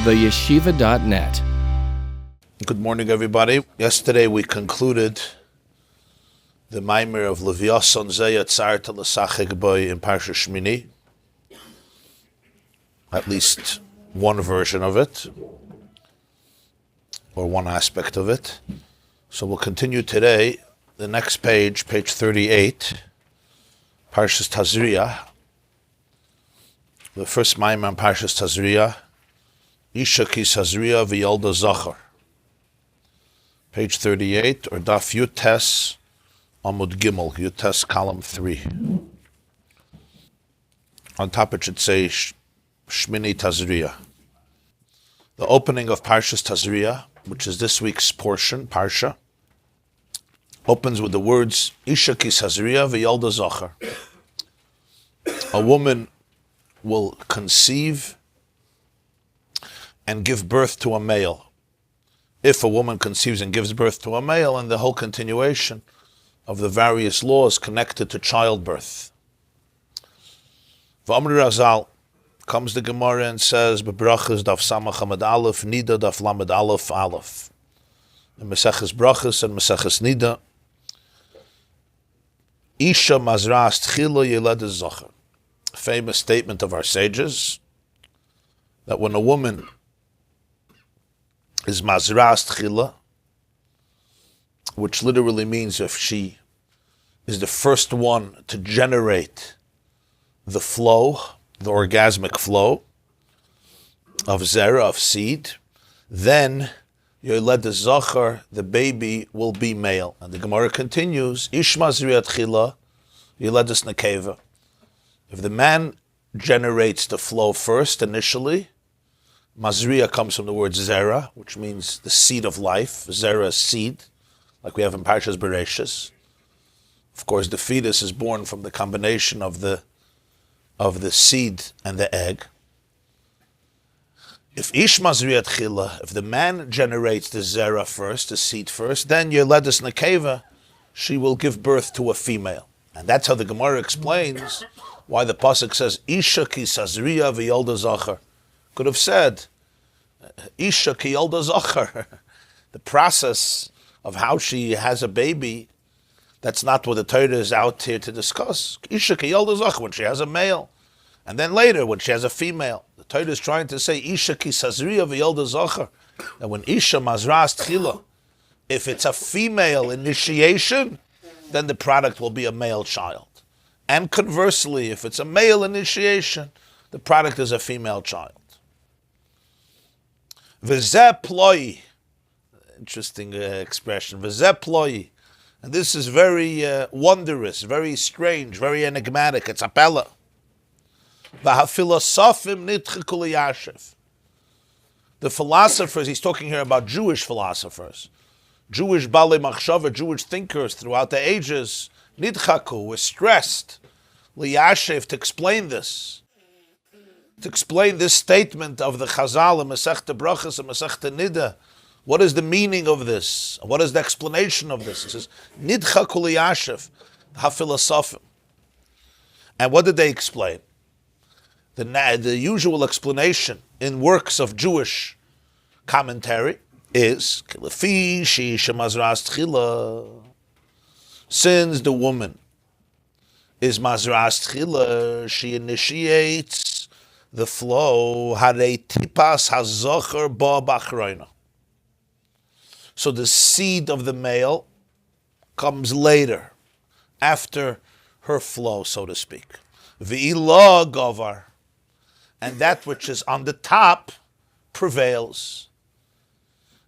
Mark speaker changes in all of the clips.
Speaker 1: theyeshiva.net.
Speaker 2: Good morning, everybody. Yesterday we concluded the Maamer of Leviason Zeya Tzarta L'Sachek Boy in Parshas Shmini. At least one version of it, or one aspect of it. So we'll continue today. The next page, page 38, Parshas Tazria. The first Maamer on Parshas Tazria, Isha ki Sazria v'yolda zachar. Page 38, or Daf Yutes Amud Gimel, Yutes column 3. On top it should say Shmini Tazria. The opening of Parshas Tazria, which is this week's portion, Parsha, opens with the words, Isha ki Sazria v'yolda zachar. A woman will conceive and give birth to a male. If a woman conceives and gives birth to a male, and the whole continuation of the various laws connected to childbirth. V'amri Razal, comes the Gemara and says, Bebrachas daf samach hamad aleph, nida daf lamed aleph aleph. In Meseches Brachas and Meseches Nida, Isha mazras tchila yeled zachar. Famous statement of our sages, that when a woman is mazras tchila, which literally means if she is the first one to generate the flow, the orgasmic flow of zera, of seed, then yoled zachar, the baby will be male. And the Gemara continues, Ish mazriat tchila yoledes nekeva. If the man generates the flow first initially, mazriya comes from the word zera, which means the seed of life. Zera is seed, like we have in Parshas Bereshis. Of course, the fetus is born from the combination of the seed and the egg. If ish mazriya tchila, if the man generates the zera first, the seed first, then yoledes nekeva, she will give birth to a female. And that's how the Gemara explains why the pasuk says Isha ki Sazria v'yolda zachar. Could have said Isha ki yolda zachar. The process of how she has a baby, that's not what the Torah is out here to discuss. Isha ki yolda zachar, when she has a male. And then later, when she has a female. The Torah is trying to say Isha ki Sazria v'yolda zachar. And when Isha mazras tchila, if it's a female initiation, then the product will be a male child. And conversely, if it's a male initiation, the product is a female child. V'zeh ploi, interesting expression, v'zeh ploi. And this is very wondrous, very strange, very enigmatic. It's a pella. V'hafilosofim nitchiku liyashiv. The philosophers, he's talking here about Jewish philosophers, Jewish balei machshava, Jewish thinkers throughout the ages, nidchaku, were stressed, liyashiv, to explain this. To explain this statement of the Chazal in Masechta Brachas and Masechta Nida. What is the meaning of this? What is the explanation of this? It says, nidchaku liyashiv, hafilosofim. And what did they explain? The usual explanation in works of Jewish commentary is, since the woman is mazras tchila, she initiates the flow, harei tipas hazocher ba bachroina. So the seed of the male comes later, after her flow, so to speak. V'ila gavar, and that which is on the top prevails.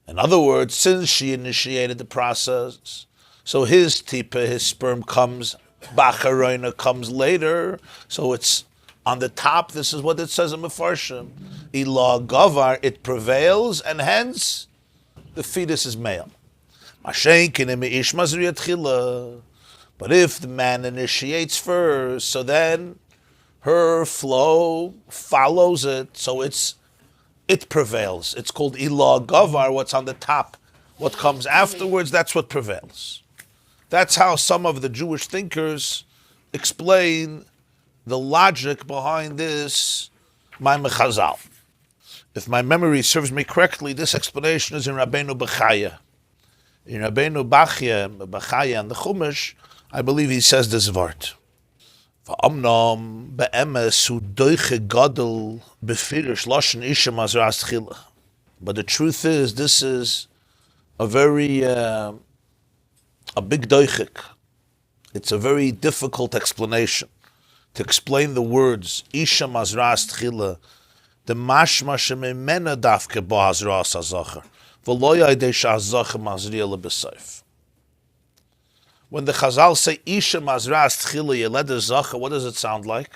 Speaker 2: In other words, since she initiated the process, so his tipa, his sperm comes, bacharoina comes later, so it's on the top. This is what it says in Mefarshim. Ila gavar, it prevails, and hence the fetus is male. But if the man initiates first, so then her flow follows it, so it prevails. It's called Ilah Gavar, what's on the top. What comes afterwards, that's what prevails. That's how some of the Jewish thinkers explain the logic behind this Maamer Chazal. If my memory serves me correctly, this explanation is in Rabbeinu Bechaya. In Rabbeinu Bechaya and the Chumash, I believe he says this word. V'amnam be'emes hu doiche gadol befirish lashon Isha mazras tchila. But the truth is, this is a very, a big doichik. It's a very difficult explanation. To explain the words, Isha mazras tchila, the mashma shememena dafke bo hazras hazacher, v'lo yadei shehazacher mazriya lebesayf. When the Chazal say, Isha mazras tchila yeled hazacher, what does it sound like?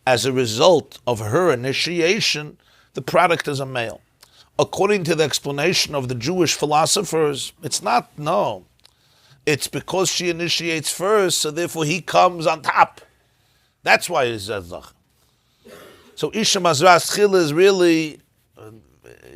Speaker 2: As a result of her initiation, the product is a male. According to the explanation of the Jewish philosophers, it's not, no. It's because she initiates first, so therefore he comes on top. That's why it's Zach. So Isha Mazras Tchila is really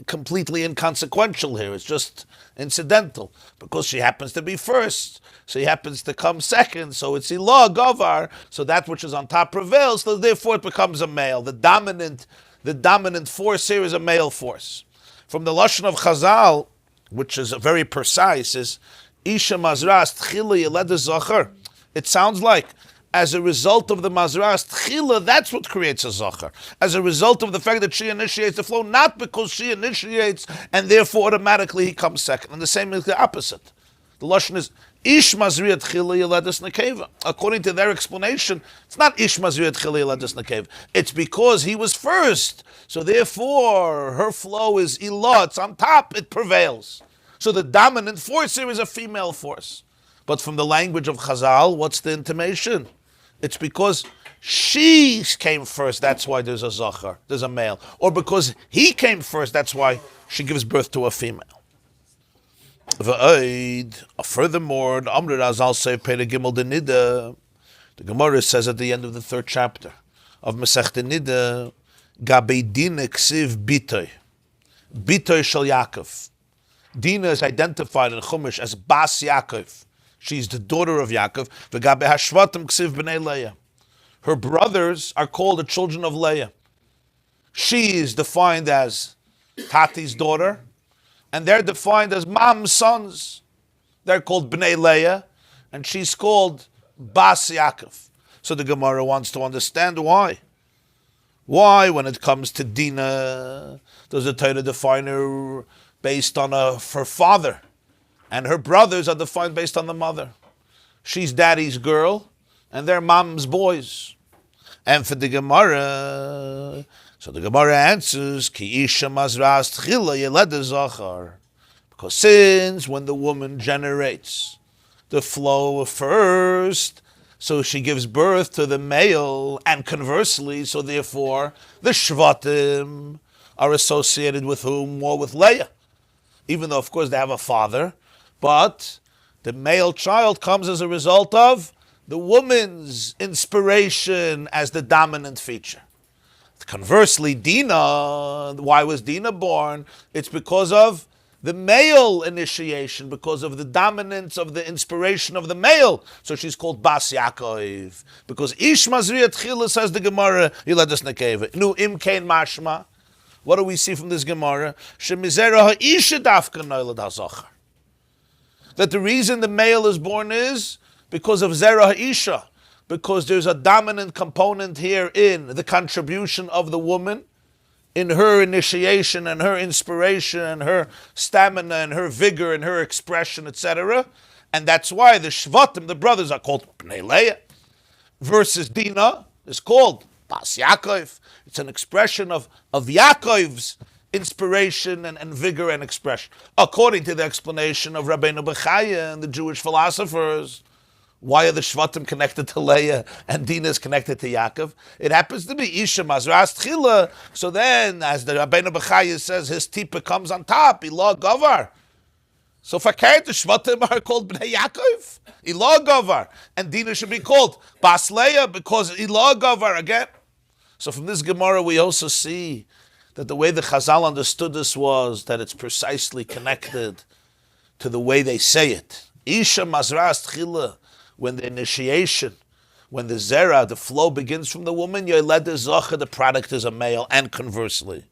Speaker 2: completely inconsequential here. It's just incidental. Because she happens to be first, so he happens to come second, so it's Ilah, Gavar, so that which is on top prevails, so therefore it becomes a male. The dominant force here is a male force. From the Lashon of Chazal, which is very precise, is Isha Mazras Tchila Yeled Zachar. It sounds like, as a result of the Mazras Tchila, that's what creates a Zachar. As a result of the fact that she initiates the flow, not because she initiates and therefore automatically he comes second. And the same is the opposite. The Lashon is Ish Mazriya Tchila Yeledus Nekeva. According to their explanation, it's not Ish Mazriya Tchila Yeledus Nekeva. It's because he was first. So therefore, her flow is Ilah, it's on top, it prevails. So the dominant force here is a female force. But from the language of Chazal, what's the intimation? It's because she came first, that's why there's a Zachar, there's a male. Or because he came first, that's why she gives birth to a female. Furthermore, the Amr Azal say Pele Gimel de Nida. The Gemara says at the end of the 3rd chapter of Masechta Nida, Gabe Dina Ksiv Bitoy. Bitoy Shal Yaakov. Dina is identified in Chumash as Bas Yaakov. She's the daughter of Yaakov. V'gabe Hashvatim Ksiv B'nei Leah. Her brothers are called the children of Leah. She is defined as Tati's daughter, and they're defined as Mam's sons. They're called B'nei Leah, and she's called Bas Yaakov. So the Gemara wants to understand why. Why, when it comes to Dina, does the Torah define her based on her father? And her brothers are defined based on the mother. She's daddy's girl, and they're mom's boys. And for the Gemara, so the Gemara answers, Ki Isha Mazras Tchila Yeled Zachar. Because since when the woman generates the flow first, so she gives birth to the male, and conversely, so therefore, the Shvatim are associated with whom? More with Leah. Even though, of course, they have a father, but the male child comes as a result of the woman's inspiration as the dominant feature. Conversely, Dina, why was Dina born? It's because of the male initiation, because of the dominance of the inspiration of the male. So she's called Bas Yaakov. Because Ish Mazriya Tchila, says the Gemara, Yiladus Nekeva. Nu im kein mashma. What do we see from this Gemara? Shemizera ha'isha dafka noilad hazachar. That the reason the male is born is because of Zera ha'isha. Because there's a dominant component here in the contribution of the woman, in her initiation and her inspiration and her stamina and her vigor and her expression, etc. And that's why the Shvatim, the brothers, are called Bnei Leah, versus Dina is called Bas Yaakov. It's an expression of Yaakov's inspiration and vigor and expression. According to the explanation of Rabbeinu Bechaya and the Jewish philosophers, why are the Shvatim connected to Leah and Dina is connected to Yaakov? It happens to be Isha Mazras Tchila. So then, as the Rabbeinu Bechaya says, his tipa comes on top, Ilah Gavar. So fakir, the Shvatim are called Bnei Yaakov, Ilah Gavar. And Dina should be called Bas Leah because Ilah Gavar again. So from this Gemara we also see that the way the Chazal understood this was that it's precisely connected to the way they say it. Isha Mazras Tchila, when the initiation when the zera, the flow begins from the woman, Yoeled Zocha, the product is a male, and conversely.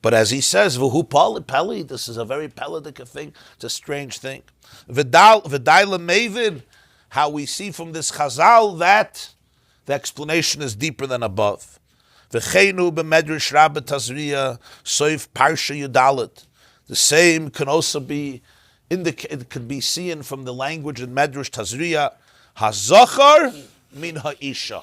Speaker 2: But as he says, V'hu pali, this is a very pelidic thing, it's a strange thing. V'dai lemevin, how we see from this chazal that the explanation is deeper than above. V'cheinu b'medrash Rabbi Tazria, soif parsha yudalit. The same can also be it could be seen from the language in Medrash Tazria, Hazachar min ha'isha.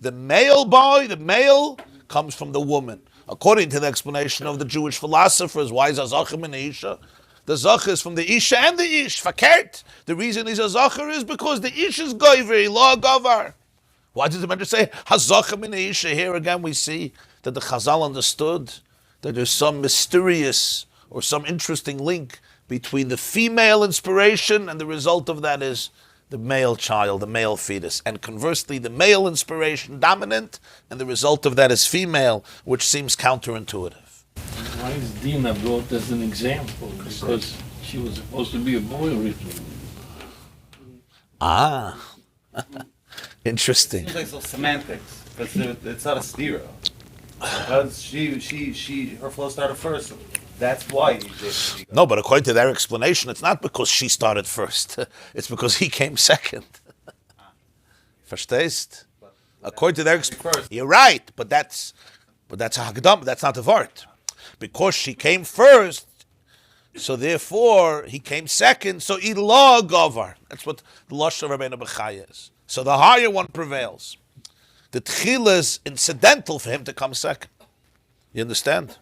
Speaker 2: The male comes from the woman. According to the explanation of the Jewish philosophers, why is Hazachar min ha'isha? The Zachar is from the Isha and the Ish. Fakert. The reason he's a Zachar is because the Ish is Goyver, law Govar. Why does the Medrash say Hazachar min ha'isha? Here again we see that the Chazal understood that there's some mysterious or some interesting link between the female inspiration and the result of that is the male child, the male fetus. And conversely, the male inspiration dominant and the result of that is female, which seems counterintuitive.
Speaker 1: Why is Dina brought as an example? Because she was supposed to be a boy originally.
Speaker 2: Interesting.
Speaker 3: It's like some semantics, but it's not a stira. Because her flow started first. That's why he did.
Speaker 2: No, but according to their explanation, it's not because she started first. It's because he came second. Verstehst? According to their explanation, you're right, but that's a hagdam. That's not a vart. Because she came first, so therefore he came second. So ilah gavar. That's what the lashon of Rabbeinu Bechaya is. So the higher one prevails. The tchila is incidental for him to come second. You understand?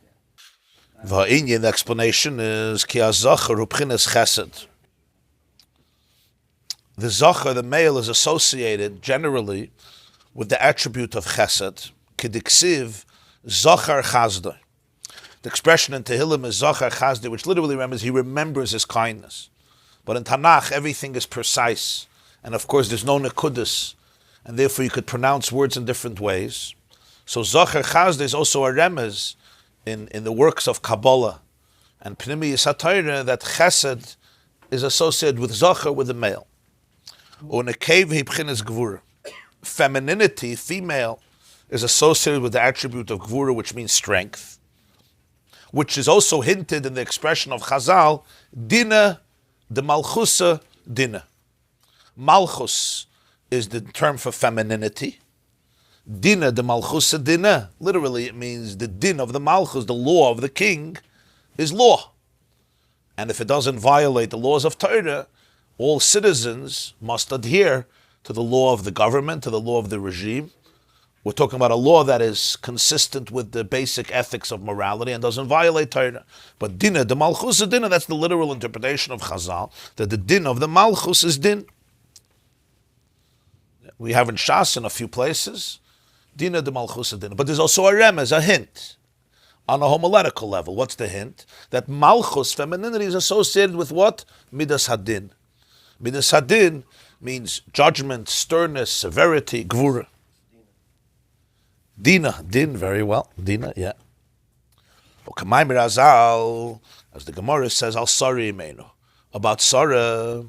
Speaker 2: The explanation is ki hazachar hu b'chinas chesed. The zachar, the male, is associated generally with the attribute of chesed. Kediksiv zachar chazda. The expression in Tehillim is zachar chazda, which literally he remembers his kindness. But in Tanakh, everything is precise, and of course, there's no nekudus, and therefore you could pronounce words in different ways. So zachar chazda is also a remez in the works of Kabbalah and Pnimi Yisatayra that chesed is associated with zachar, with the male. Gevurah. Femininity, female, is associated with the attribute of Gevurah, which means strength, which is also hinted in the expression of Chazal, Dina de Malchusa Dina. Malchus is the term for femininity. Dina de Malchusa Dina, literally it means the din of the Malchus, the law of the king, is law. And if it doesn't violate the laws of Torah, all citizens must adhere to the law of the government, to the law of the regime. We're talking about a law that is consistent with the basic ethics of morality and doesn't violate Torah. But Dina de Malchusa Dina, that's the literal interpretation of Chazal, that the din of the Malchus is din. We have in Shas in a few places, Dina de Malchusa Dina. But there's also a remez, a hint, on a homiletical level. What's the hint? That Malchus, femininity, is associated with what? Midas Hadin. Midas Hadin means judgment, sternness, severity, Gevurah. Dina, din, very well. Dina, yeah. Maamer Azal, as the Gemara says, al Sari Imenu. About Sarah,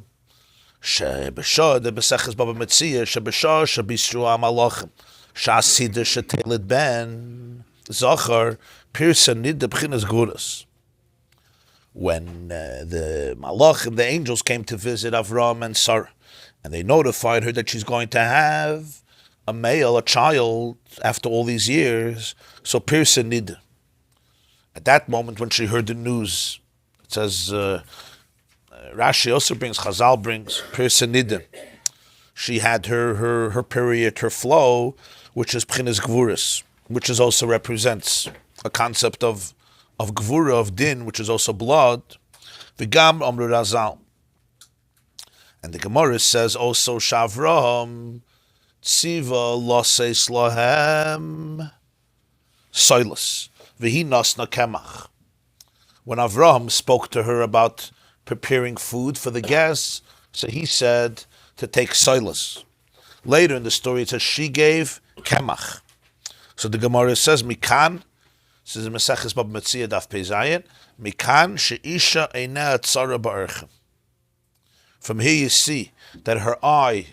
Speaker 2: Shebesha, the Beseches Baba Metzia, Shebesha, Shebistru Amalachim. Shasida Shetelet Ben Zachar Pirsa Nid the B'chinas Guras. When the Malachim, the angels, came to visit Avram and Sarah, and they notified her that she's going to have a male, a child, after all these years. So Pirsa Nid. At that moment, when she heard the news, it says Rashi also brings, Chazal brings Pirsa Nid. She had her period, her flow, which is B'chinas Gevuras, which is also represents a concept of Gevurah, of din, which is also blood. V'gam Amru Razal. And the Gemara says also, Shavraham Tziva Losei Slahem Soilus V'hi Nasna Kemach. When Avraham spoke to her about preparing food for the guests, so he said to take soilus. Later in the story, it says she gave kemach. So the Gemara says, Mikan, this is Meseches Bab Metzia Daf Peizayin, Mikan she'isha einah tzara ba'erchem. From here you see that her eye,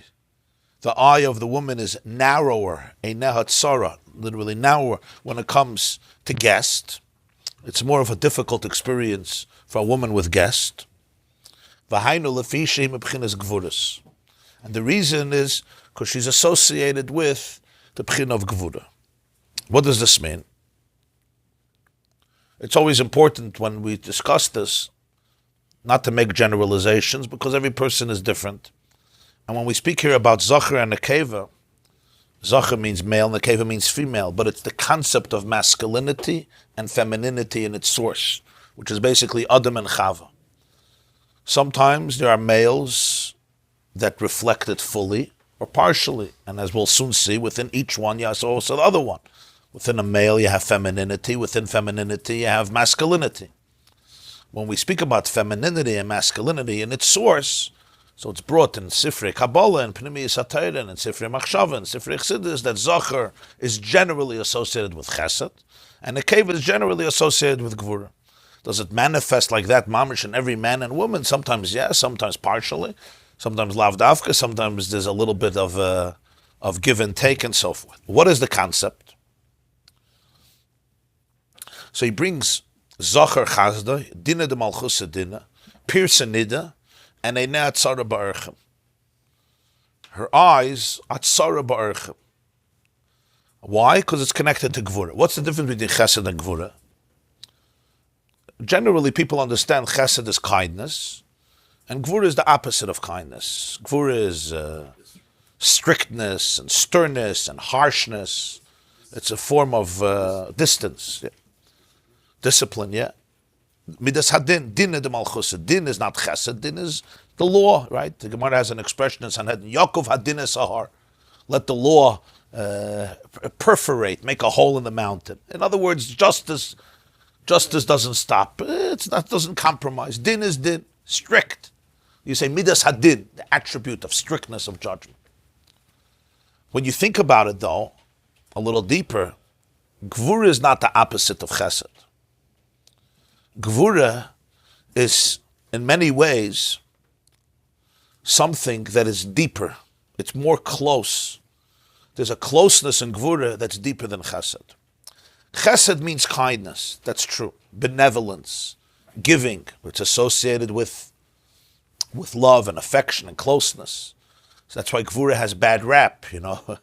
Speaker 2: The eye of the woman is narrower, a nehatzara, literally narrower, when it comes to guest. It's more of a difficult experience for a woman with guest. V'hainu lefi shehi mebchinas gvuras. And the reason is because she's associated with the bchin of Gevurah. What does this mean? It's always important when we discuss this not to make generalizations because every person is different. And when we speak here about Zachar and Nekeva, Zachar means male, Nekeva means female, but it's the concept of masculinity and femininity in its source, which is basically Adam and Chava. Sometimes there are males that reflect it fully or partially, and as we'll soon see, within each one you have also the other one. Within a male you have femininity, within femininity you have masculinity. When we speak about femininity and masculinity in its source, so it's brought in Sifrei Kabbalah and Pnimiyus HaTorah and Sifrei Machshava and Sifrei Chassidus that Zachar is generally associated with Chesed and Nekeva is generally associated with Gevurah. Does it manifest like that, Maamer, in every man and woman? Sometimes yes, sometimes partially, sometimes lav davka, sometimes there's a little bit of give and take and so forth. What is the concept? So he brings Zachar Chazda, Dina de Malchusa Dina, Pirsa Nida, and Eine Atzara Ba'archem. Her eyes, Atzara Ba'archem. Why? Because it's connected to Gevurah. What's the difference between Chesed and Gevurah? Generally, people understand Chesed is kindness, and Gevurah is the opposite of kindness. Gevurah is strictness and sternness and harshness. It's a form of distance. Yeah. Discipline, yeah. Midas hadin, din de malchus. Din is not chesed, din is the law, right? The Gemara has an expression in Sanhedrin, Yaakov hadin sahar. Let the law perforate, make a hole in the mountain. In other words, justice doesn't stop. Doesn't compromise. Din is din, strict. You say midas hadin, the attribute of strictness of judgment. When you think about it, though, a little deeper, Gevurah is not the opposite of chesed. Gevurah is, in many ways, something that is deeper. It's more close. There's a closeness in Gevurah that's deeper than chesed. Chesed means kindness. That's true. Benevolence, giving. It's associated with love and affection and closeness. So that's why Gevurah has bad rap, you know.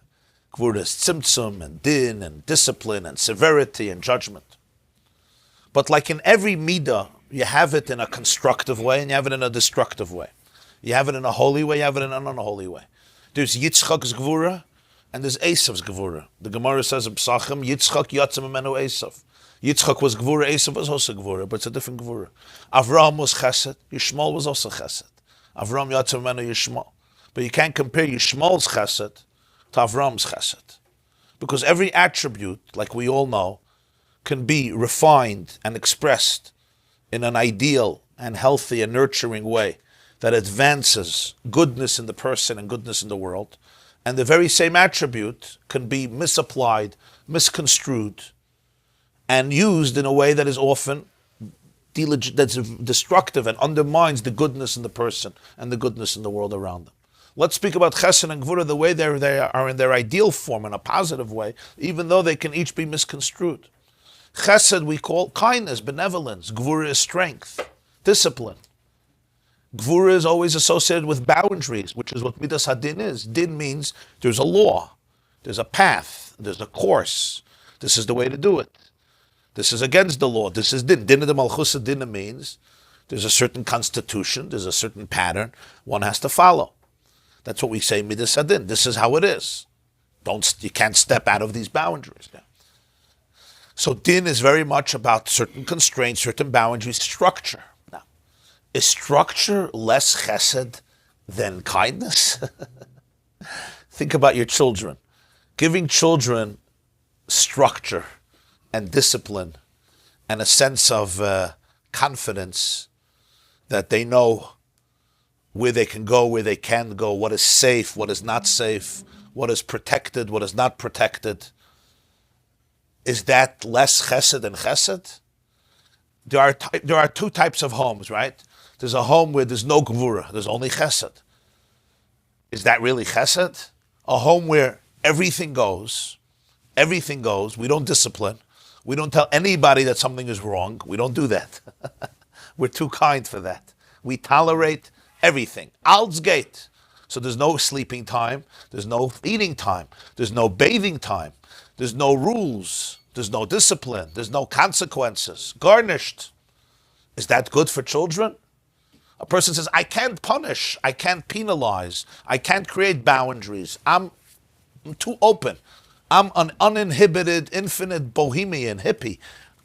Speaker 2: Gevurah is tzimtzum and din and discipline and severity and judgment. But like in every midah, you have it in a constructive way and you have it in a destructive way. You have it in a holy way, you have it in an unholy way. There's Yitzchak's Gevurah and there's Esav's Gevurah. The Gemara says in Psachim, Yitzchak yatzim amenu Esav. Yitzchak was Gevurah, Esav was also Gevurah, but it's a different Gevurah. Avraham was Chesed, Yishmael was also Chesed. Avraham yatzim amenu Yishmael. But you can't compare Yishmael's Chesed to Avraham's Chesed. Because every attribute, like we all know, can be refined and expressed in an ideal and healthy and nurturing way that advances goodness in the person and goodness in the world. And the very same attribute can be misapplied, misconstrued, and used in a way that is often that's destructive and undermines the goodness in the person and the goodness in the world around them. Let's speak about Chesed and Gevurah the way they are in their ideal form, in a positive way, even though they can each be misconstrued. Chesed we call kindness, benevolence. Gevurah is strength, discipline. Gevurah is always associated with boundaries, which is what Midas Hadin is. Din means there's a law, there's a path, there's a course. This is the way to do it. This is against the law. This is Din. Din of the Malchusa Din means there's a certain constitution, there's a certain pattern one has to follow. That's what we say Midas Hadin. This is how it is. You can't step out of these boundaries. Yeah. So din is very much about certain constraints, certain boundaries, structure. Now, is structure less chesed than kindness? Think about your children. Giving children structure and discipline and a sense of confidence that they know where they can go, where they can't go, what is safe, what is not safe, what is protected, what is not protected. Is that less chesed than chesed? There are two types of homes, right? There's a home where there's no Gevurah, there's only chesed. Is that really chesed? a home where everything goes. We don't discipline. We don't tell anybody that something is wrong. We don't do that. We're too kind for that. We tolerate everything. Al's gate. So there's no sleeping time. There's no eating time. There's no bathing time. There's no rules. There's no discipline. There's no consequences. Garnished. Is that good for children? A person says, I can't punish. I can't penalize. I can't create boundaries. I'm too open. I'm an uninhibited, infinite bohemian hippie.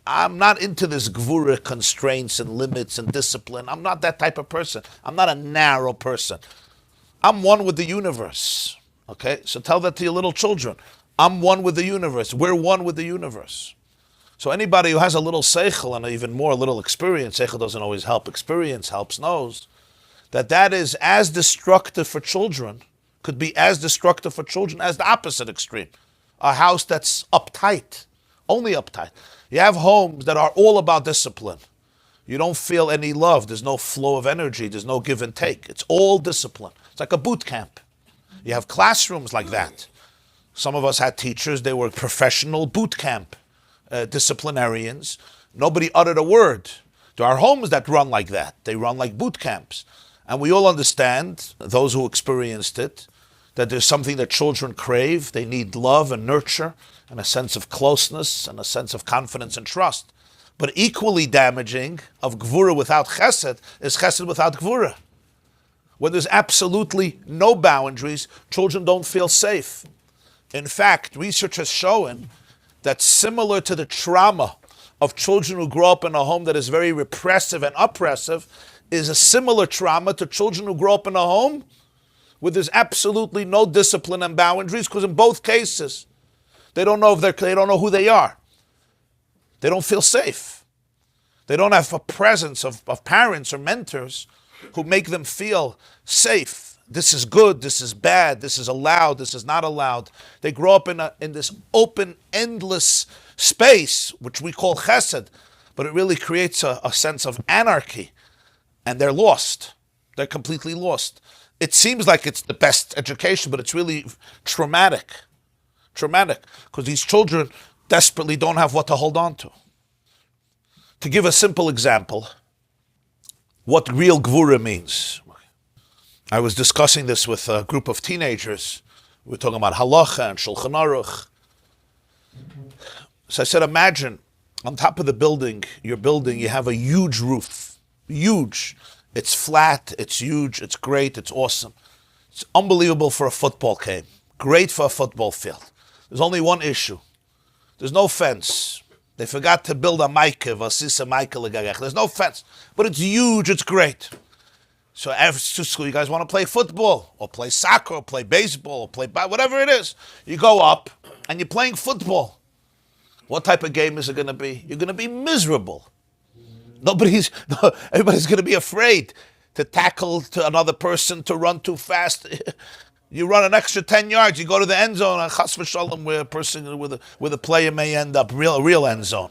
Speaker 2: I'm not into this Gevurah constraints and limits and discipline. I'm not that type of person. I'm not a narrow person. I'm one with the universe. Okay? So tell that to your little children. I'm one with the universe. We're one with the universe. So anybody who has a little seichel and even more a little experience, seichel doesn't always help, experience helps, knows that is as destructive for children, could be as destructive for children as the opposite extreme. A house that's uptight, only uptight. You have homes that are all about discipline. You don't feel any love. There's no flow of energy. There's no give and take. It's all discipline. It's like a boot camp. You have classrooms like that. Some of us had teachers, they were professional boot camp disciplinarians. Nobody uttered a word. There are homes that run like that. They run like boot camps. And we all understand, those who experienced it, that there's something that children crave. They need love and nurture and a sense of closeness and a sense of confidence and trust. But equally damaging of Gevurah without chesed is chesed without Gevurah. When there's absolutely no boundaries, children don't feel safe. In fact, research has shown that similar to the trauma of children who grow up in a home that is very repressive and oppressive, is a similar trauma to children who grow up in a home where there's absolutely no discipline and boundaries, because in both cases, they don't know they don't know who they are. They don't feel safe. They don't have a presence of parents or mentors who make them feel safe. This is good, this is bad, this is allowed, this is not allowed. They grow up in this open, endless space, which we call chesed, but it really creates a sense of anarchy, and they're lost. They're completely lost. It seems like it's the best education, but it's really traumatic. Traumatic, because these children desperately don't have what to hold on to. To give a simple example, what real Gevurah means. I was discussing this with a group of teenagers. We were talking about halacha and Shulchan Aruch. So I said, imagine on top of the building, your building, you have a huge roof. Huge. It's flat, it's huge, it's great, it's awesome. It's unbelievable for a football game. Great for a football field. There's only one issue. There's no fence. They forgot to build a maikev, a sisa maikev. There's no fence. But it's huge, it's great. So after school, you guys want to play football, or play soccer, or play baseball, or play whatever it is. You go up, and you're playing football. What type of game is it going to be? You're going to be miserable. Everybody's going to be afraid to tackle to another person, to run too fast. You run an extra 10 yards, you go to the end zone, and chas v'shalom, where a person, where a player may end up, a real end zone.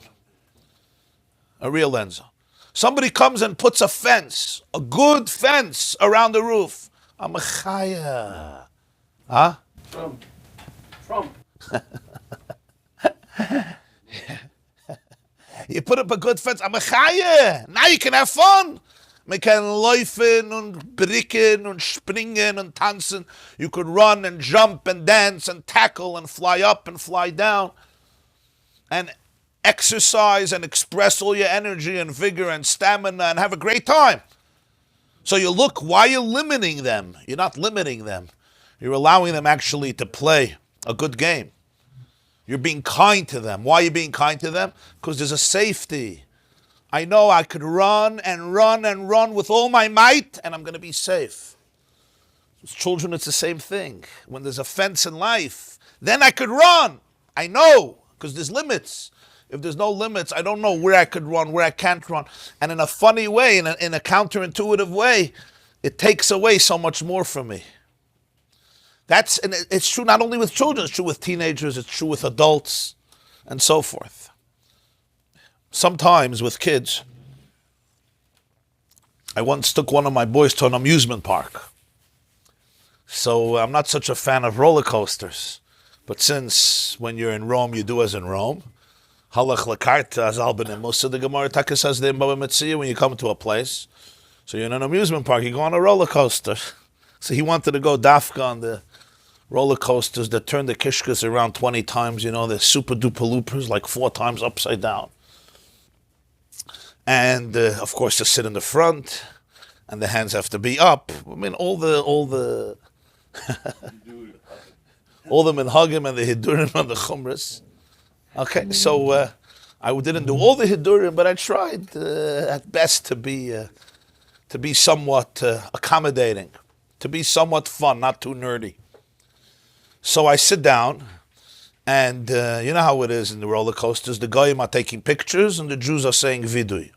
Speaker 2: A real end zone. Somebody comes and puts a fence, a good fence around the roof. I'm a chaya. Huh?
Speaker 3: Trump.
Speaker 2: You put up a good fence. I'm a chaya. Now you can have fun. Man kann laufen und bricken und springen und tanzen. You could run and jump and dance and tackle and fly up and fly down. And exercise and express all your energy and vigor and stamina and have a great time. So you look, why are you limiting them? You're not limiting them. You're allowing them actually to play a good game. You're being kind to them. Why are you being kind to them? Because there's a safety. I know I could run and run and run with all my might, and I'm going to be safe. With children, it's the same thing. When there's a fence in life, then I could run. I know, because there's limits. If there's no limits, I don't know where I could run, where I can't run. And in a funny way, in a counterintuitive way, it takes away so much more from me. And it's true not only with children, it's true with teenagers, it's true with adults, and so forth. Sometimes with kids, I once took one of my boys to an amusement park. So I'm not such a fan of roller coasters. But since when you're in Rome, you do as in Rome. Halach lakarta, as Albin and most of the Gemara Taka says there in Baba Metzia, when you come to a place. So you're in an amusement park, you go on a roller coaster. So he wanted to go dafka on the roller coasters that turn the kishkas around 20 times, the super duper loopers, like 4 times upside down. And of course, to sit in the front, and the hands have to be up. I mean, all the all the minhagim and the hidurim and the chumras. Okay, so I didn't do all the hidurim, but I tried at best to be somewhat accommodating, to be somewhat fun, not too nerdy. So I sit down, and you know how it is in the roller coasters. The goyim are taking pictures, and the Jews are saying vidui.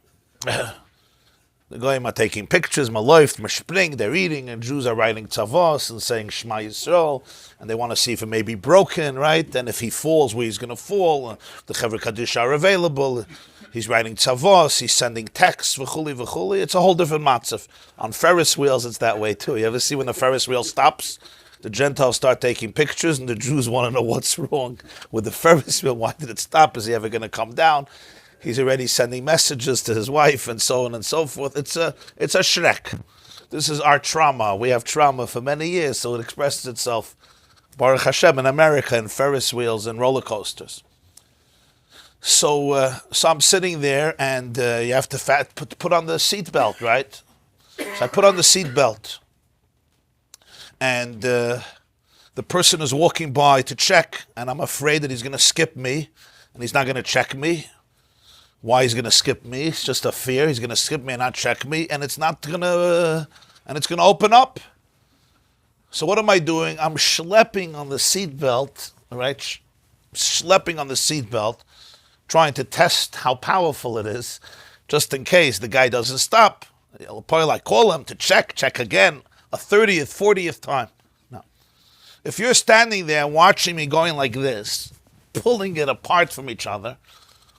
Speaker 2: The goyim are taking pictures, malayf, mashpring, they're eating, and Jews are writing tzavos and saying Shema Yisrael, and they want to see if it may be broken, right? And if he falls, where he's going to fall. The Gevurah Kaddish are available. He's writing tzavos, he's sending texts, v'chuli, v'chuli. It's a whole different matzav. On Ferris wheels, it's that way too. You ever see when the Ferris wheel stops? The Gentiles start taking pictures, and the Jews want to know what's wrong with the Ferris wheel. Why did it stop? Is he ever going to come down? He's already sending messages to his wife, and so on and so forth. It's a shrek. This is our trauma. We have trauma for many years, so it expresses itself, Baruch Hashem, in America, in Ferris wheels and roller coasters. So I'm sitting there, and you have to put on the seatbelt, right? So I put on the seatbelt. And the person is walking by to check, and I'm afraid that he's going to skip me, and he's not going to check me. Why he's going to skip me? It's just a fear. He's going to skip me and not check me, and it's not going to, and it's going to open up. So what am I doing? I'm schlepping on the seatbelt, right? Schlepping on the seatbelt, trying to test how powerful it is, just in case the guy doesn't stop. I'll probably call him to check again. A 30th, 40th time. No. If you're standing there watching me going like this, pulling it apart from each other,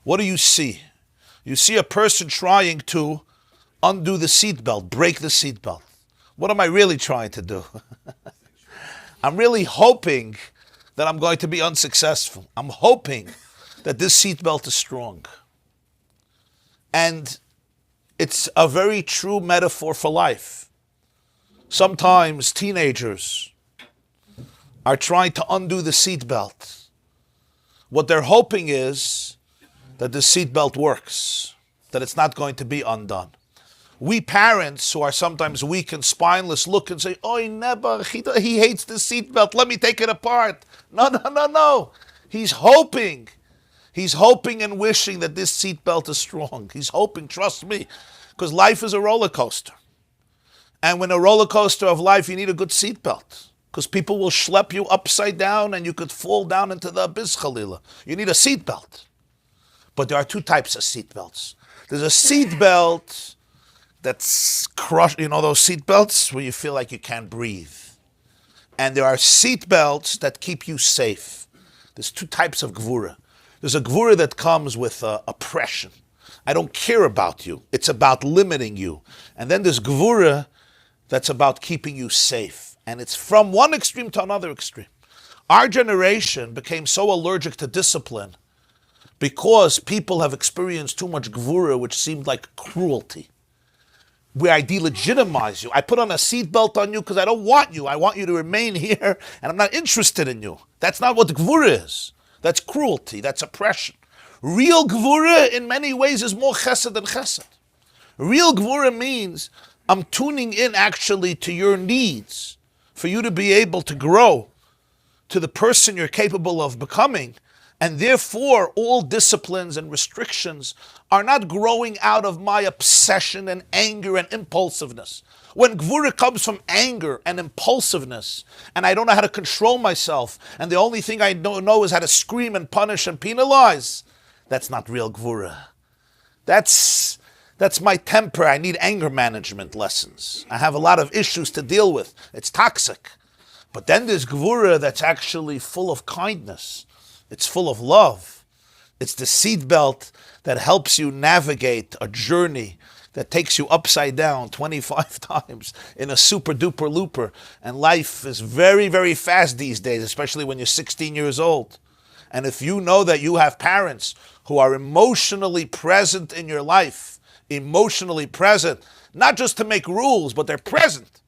Speaker 2: what do you see? You see a person trying to undo the seatbelt, break the seatbelt. What am I really trying to do? I'm really hoping that I'm going to be unsuccessful. I'm hoping that this seatbelt is strong. And it's a very true metaphor for life. Sometimes teenagers are trying to undo the seatbelt. What they're hoping is that the seatbelt works, that it's not going to be undone. We parents, who are sometimes weak and spineless, look and say, "Oy, never, he hates the seatbelt, let me take it apart." No. He's hoping and wishing that this seatbelt is strong. He's hoping, trust me, because life is a roller coaster. And when a roller coaster of life, you need a good seatbelt, because people will schlep you upside down and you could fall down into the abyss, Chalila. You need a seatbelt. But there are 2 types of seatbelts. There's a seatbelt that's crushed, those seatbelts where you feel like you can't breathe. And there are seatbelts that keep you safe. There's 2 types of Gevurah. There's a Gevurah that comes with oppression. I don't care about you. It's about limiting you. And then there's Gevurah that's about keeping you safe. And it's from one extreme to another extreme. Our generation became so allergic to discipline because people have experienced too much Gevurah, which seemed like cruelty, where I delegitimize you. I put on a seatbelt on you because I don't want you. I want you to remain here, and I'm not interested in you. That's not what Gevurah is. That's cruelty. That's oppression. Real Gevurah, in many ways, is more chesed than chesed. Real Gevurah means I'm tuning in actually to your needs for you to be able to grow to the person you're capable of becoming. And therefore, all disciplines and restrictions are not growing out of my obsession and anger and impulsiveness. When Gevurah comes from anger and impulsiveness, and I don't know how to control myself, and the only thing I don't know is how to scream and punish and penalize, that's not real Gevurah. That's my temper. I need anger management lessons. I have a lot of issues to deal with. It's toxic. But then there's Gevurah that's actually full of kindness. It's full of love. It's the seatbelt that helps you navigate a journey that takes you upside down 25 times in a super duper looper. And life is very, very fast these days, especially when you're 16 years old. And if you know that you have parents who are emotionally present in your life, emotionally present, not just to make rules, but they're present.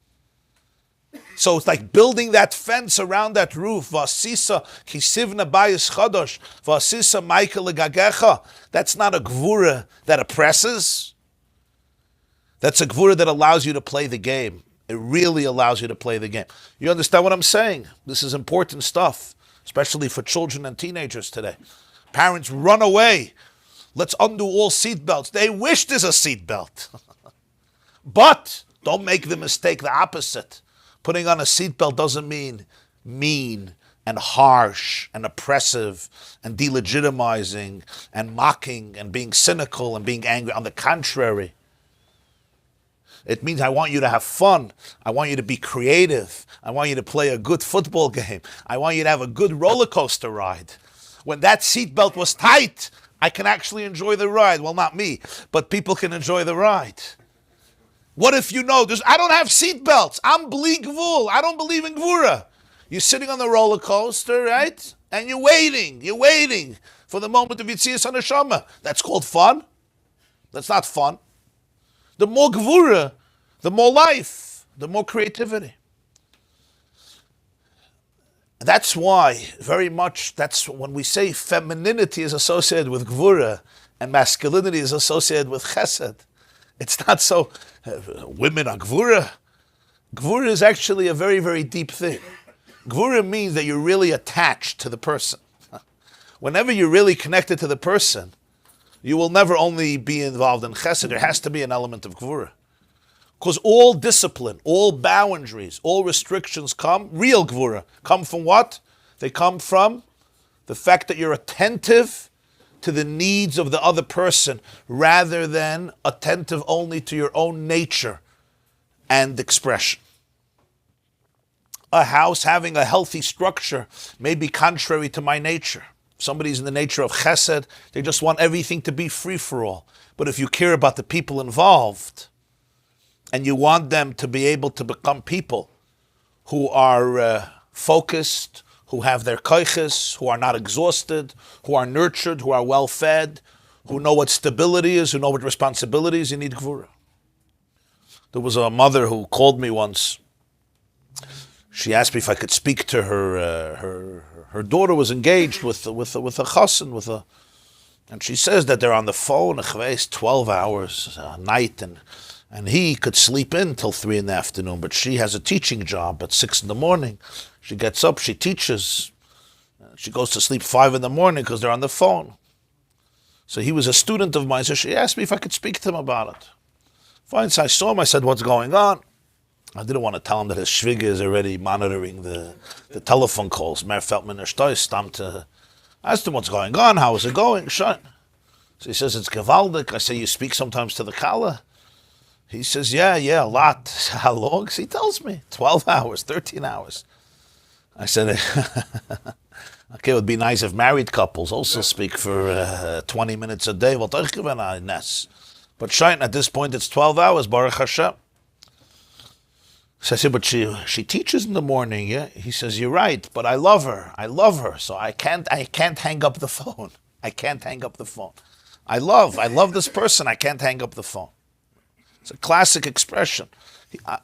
Speaker 2: So it's like building that fence around that roof. Vasisa kisivna bayis chadosh. Vasisa Michael legagecha. That's not a gevurah that oppresses. That's a gevurah that allows you to play the game. It really allows you to play the game. You understand what I'm saying? This is important stuff, especially for children and teenagers today. Parents run away. Let's undo all seatbelts. They wish there's a seatbelt. But don't make the mistake the opposite. Putting on a seatbelt doesn't mean mean and harsh and oppressive and delegitimizing and mocking and being cynical and being angry. On the contrary, it means I want you to have fun. I want you to be creative. I want you to play a good football game. I want you to have a good roller coaster ride. When that seatbelt was tight, I can actually enjoy the ride. Well, not me, but people can enjoy the ride. What if you know, I don't have seatbelts. I'm bli gvul. I don't believe in Gevurah. You're sitting on the roller coaster, right? And you're waiting for the moment of Yitzias HaNeshama. That's called fun? That's not fun. The more Gevurah, the more life, the more creativity. That's why, very much, that's when we say femininity is associated with Gevurah and masculinity is associated with chesed. It's not so, women are Gevurah. Gevurah is actually a very, very deep thing. Gevurah means that you're really attached to the person. Whenever you're really connected to the person, you will never only be involved in chesed, there has to be an element of Gevurah. Because all discipline, all boundaries, all restrictions real Gevurah, come from what? They come from the fact that you're attentive to the needs of the other person rather than attentive only to your own nature and expression. A house having a healthy structure may be contrary to my nature. If somebody's in the nature of chesed, they just want everything to be free for all. But if you care about the people involved, and you want them to be able to become people who are focused, who have their koiches, who are not exhausted, who are nurtured, who are well fed, who know what stability is, who know what responsibility is, you need Gevurah. There was a mother who called me once. She asked me if I could speak to her. Her daughter was engaged with a chassan, and she says that they're on the phone 12 hours a night, and he could sleep in till 3 p.m, but she has a teaching job at 6 a.m. She gets up, she teaches, she goes to sleep 5 a.m. because they're on the phone. So he was a student of mine, so she asked me if I could speak to him about it. Fine, so I saw him, I said, what's going on? I didn't want to tell him that his shviga is already monitoring the telephone calls. I asked him what's going on, how is it going? So he says, it's gewaldic. I say, you speak sometimes to the Kala? He says, yeah, a lot. How long? He tells me, 12 hours, 13 hours. I said, okay, it would be nice if married couples also speak for 20 minutes a day. But at this point, it's 12 hours, Baruch Hashem. So I said, but she teaches in the morning, yeah? He says, you're right, but I love her, so I can't hang up the phone. I can't hang up the phone. I love this person, I can't hang up the phone. It's a classic expression.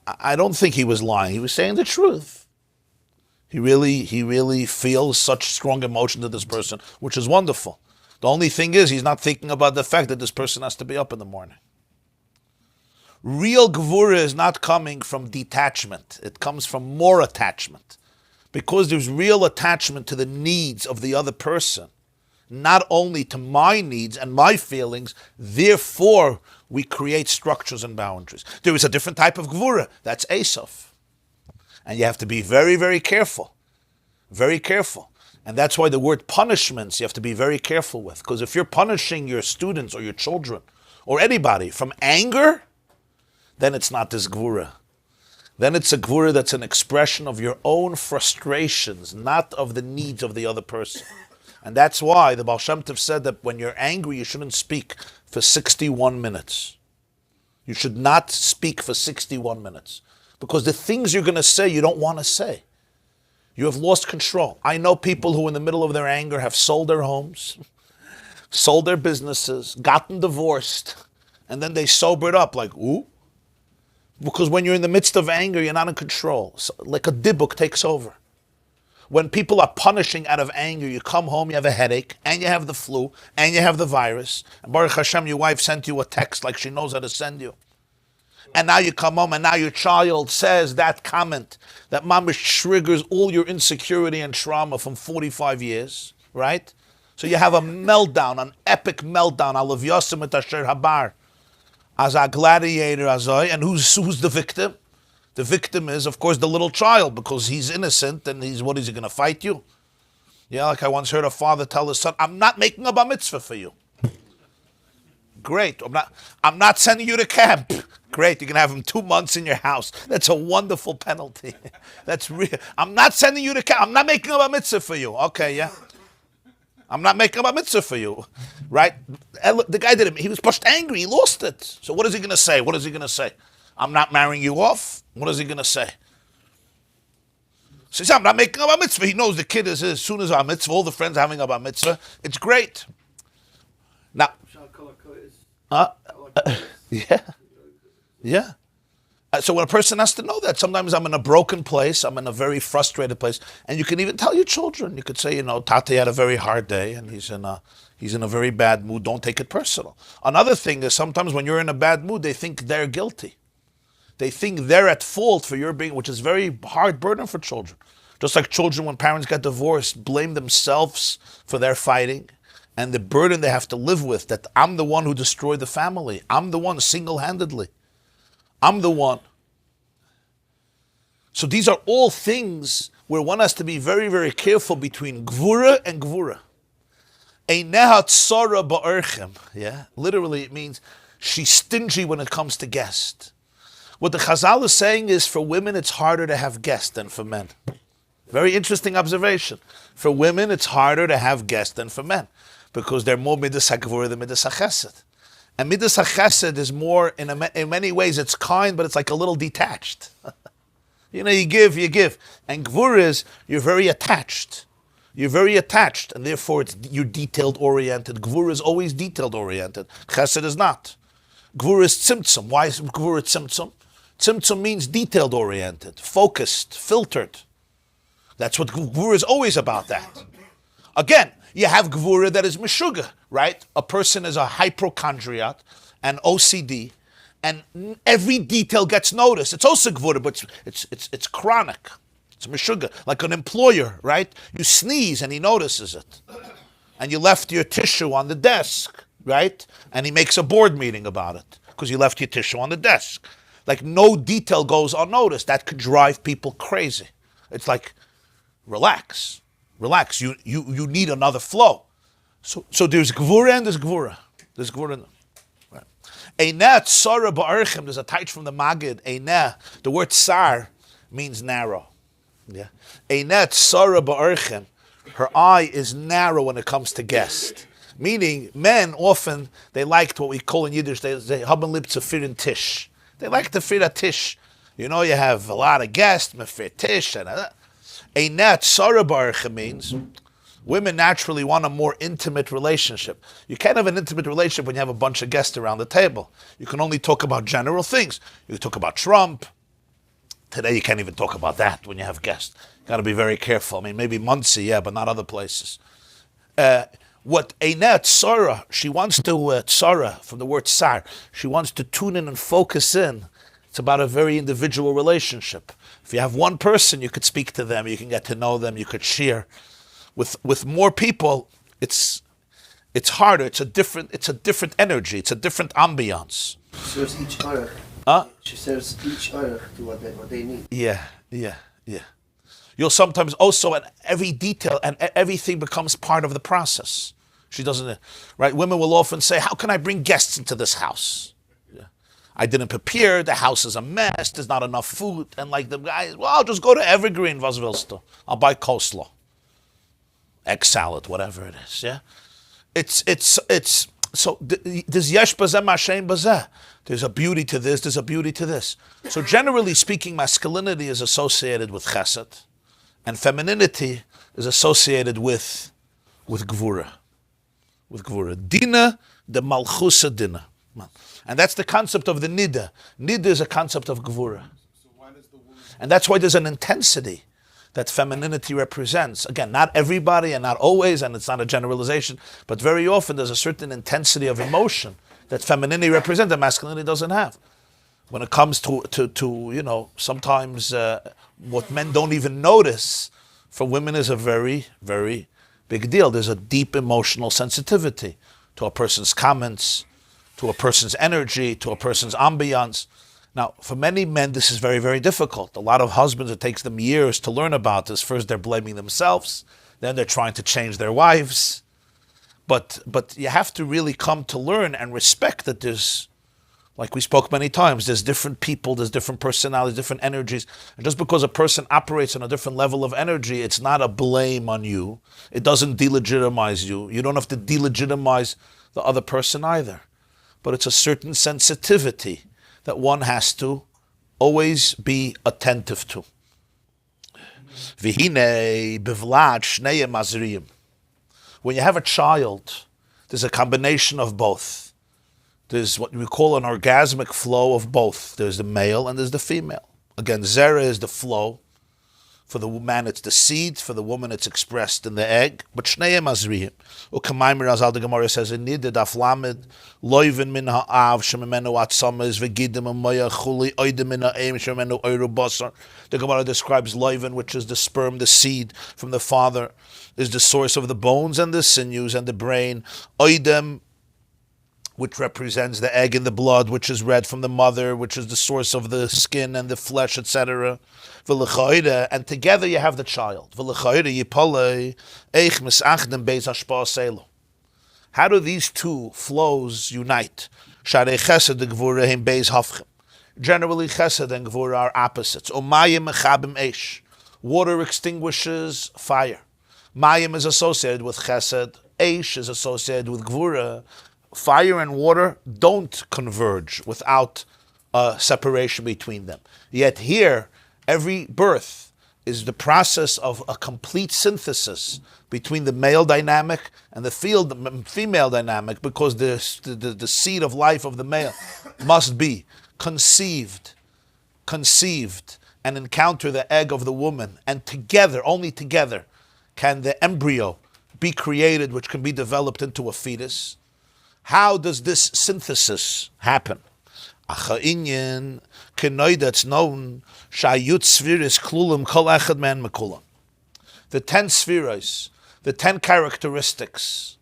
Speaker 2: I don't think he was lying. He was saying the truth. He really feels such strong emotion to this person, which is wonderful. The only thing is he's not thinking about the fact that this person has to be up in the morning. Real Gevurah is not coming from detachment. It comes from more attachment. Because there's real attachment to the needs of the other person, not only to my needs and my feelings, therefore we create structures and boundaries. There is a different type of Gevurah, that's Esav. And you have to be very, very careful. Very careful. And that's why the word punishments you have to be very careful with. Because if you're punishing your students or your children or anybody from anger, then it's not this Gevurah. Then it's a Gevurah that's an expression of your own frustrations, not of the needs of the other person. And that's why the Baal Shem Tov said that when you're angry, you shouldn't speak for 61 minutes. You should not speak for 61 minutes. Because the things you're going to say, you don't want to say. You have lost control. I know people who in the middle of their anger have sold their homes, sold their businesses, gotten divorced, and then they sobered up like, ooh. Because when you're in the midst of anger, you're not in control. So, like a dibuk takes over. When people are punishing out of anger, you come home, you have a headache, and you have the flu, and you have the virus. And Baruch Hashem, your wife sent you a text like she knows how to send you. And now you come home, and now your child says that comment that Maamer triggers all your insecurity and trauma from 45 years, right? So you have a meltdown, an epic meltdown. Alav Yosim et Asher Habar. As a gladiator, and who's the victim? The victim is, of course, the little child, because he's innocent, and what is he going to fight you? Yeah, like I once heard a father tell his son, I'm not making a bar mitzvah for you. Great. I'm not sending you to camp. Great. You can have him 2 months in your house. That's a wonderful penalty. That's real. I'm not sending you to camp. I'm not making a bar mitzvah for you. Okay, yeah. I'm not making a bar mitzvah for you, right? The guy did it. He was pushed angry. He lost it. So what is he going to say? What is he going to say? I'm not marrying you off? What is he going to say? So he says, I'm not making a bar mitzvah. He knows the kid is as soon as a bar mitzvah, all the friends are having a bar mitzvah. It's great. Now, yeah. So when a person has to know that, sometimes I'm in a broken place, I'm in a very frustrated place, and you can even tell your children. You could say, Tate had a very hard day, and he's in a very bad mood. Don't take it personal. Another thing is sometimes when you're in a bad mood, they think they're guilty. They think they're at fault for your being, which is very hard burden for children. Just like children, when parents get divorced, blame themselves for their fighting and the burden they have to live with, that I'm the one who destroyed the family. I'm the one single-handedly. I'm the one. So these are all things where one has to be very, very careful between Gevurah and Gevurah. Eineha tzara ba'orchem. Yeah, literally it means she's stingy when it comes to guests. What the Chazal is saying is for women it's harder to have guests than for men. Very interesting observation. For women it's harder to have guests than for men because they're more midas hagvurah than midas hachesed. And midas hachesed is more, in many ways, it's kind, but it's like a little detached. You give. And Gevurah is, you're very attached. You're very attached, and therefore you're detailed-oriented. Gevurah is always detailed-oriented. Chesed is not. Gevurah is tzimtzum. Why is Gevurah tzimtzum? Tzimtzum means detailed-oriented, focused, filtered. That's what Gevurah is always about that. Again, you have Gevurah that is meshuga, right? A person is a hypochondriac, an OCD, and every detail gets noticed. It's also Gevurah, but it's chronic. It's meshuga, like an employer, right? You sneeze and he notices it. And you left your tissue on the desk, right? And he makes a board meeting about it because you left your tissue on the desk. Like no detail goes unnoticed. That could drive people crazy. It's like, relax. You need another flow. So there's Gevurah and there's Gevurah. There's Gevurah. Right. Eineh tzara ba'orchem. There's a taich from the Magid. Eineh. The word tsar means narrow. Yeah. Eineh tzara ba'orchem. Her eye is narrow when it comes to guests. Meaning, men often, they liked what we call in Yiddish, they haben lieb zu firin tish. They like to fir a tish. You have a lot of guests, mefir tish, and Eineh tzara ba'orchem means women naturally want a more intimate relationship. You can't have an intimate relationship when you have a bunch of guests around the table. You can only talk about general things. You talk about Trump. Today you can't even talk about that when you have guests. Got to be very careful. I mean, maybe Monsey, yeah, but not other places. What Eineh tzara, she wants to, tzara, from the word tsar, she wants to tune in and focus in. It's about a very individual relationship. If you have one person, you could speak to them, you can get to know them, you could share. With more people, it's harder. It's a different energy. It's a different ambiance.
Speaker 4: She serves each orach. She serves each orach to what they need.
Speaker 2: Yeah. You'll sometimes also, and every detail and everything becomes part of the process. She doesn't, right? Women will often say, how can I bring guests into this house? Yeah. I didn't prepare, the house is a mess, there's not enough food. And like the guy, well, I'll just go to Evergreen, was willst du? I'll buy coleslaw, egg salad, whatever it is, yeah? It's So there's yesh bazeh mashem bazeh. There's a beauty to this, there's a beauty to this. So generally speaking, masculinity is associated with chesed, and femininity is associated with Gevurah. With Gevurah. Dina, the malchusa dina. And that's the concept of the nida. Nida is a concept of Gevurah. And that's why there's an intensity that femininity represents. Again, not everybody and not always, and it's not a generalization, but very often there's a certain intensity of emotion that femininity represents that masculinity doesn't have. When it comes to sometimes what men don't even notice, for women is a very, very big deal. There's a deep emotional sensitivity to a person's comments, to a person's energy, to a person's ambiance. Now, for many men, this is very, very difficult. A lot of husbands, it takes them years to learn about this. First, they're blaming themselves. Then they're trying to change their wives. But you have to really come to learn and respect that there's, like we spoke many times, there's different people, there's different personalities, different energies. And just because a person operates on a different level of energy, it's not a blame on you. It doesn't delegitimize you. You don't have to delegitimize the other person either. But it's a certain sensitivity that one has to always be attentive to. V'hinei bivlad shnei mazriyim. When you have a child, there's a combination of both. There's what we call an orgasmic flow of both. There's the male and there's the female. Again, zera is the flow. For the man, it's the seed. For the woman, it's expressed in the egg. But shnei mazriyim. Maamer, as the Gemara says, in nida daf lamed loivin min ha'av shememenu atzamas v'gidim amoya chuli oidim min ha'em shememenu oiru basar. The Gemara describes loivin, which is the sperm, the seed from the father, is the source of the bones and the sinews and the brain. Oidem, which represents the egg and the blood, which is red from the mother, which is the source of the skin and the flesh, etc. And together you have the child. How do these two flows unite? Generally, chesed and gevurah are opposites. Water extinguishes fire. Mayim is associated with chesed. Eish is associated with gevurah. Fire and water don't converge without a separation between them. Yet here, every birth is the process of a complete synthesis between the male dynamic and the female dynamic, because the seed of life of the male must be conceived, and encounter the egg of the woman, and together, only together, can the embryo be created, which can be developed into a fetus. How does this synthesis happen? The 10 spheres, the 10 characteristics,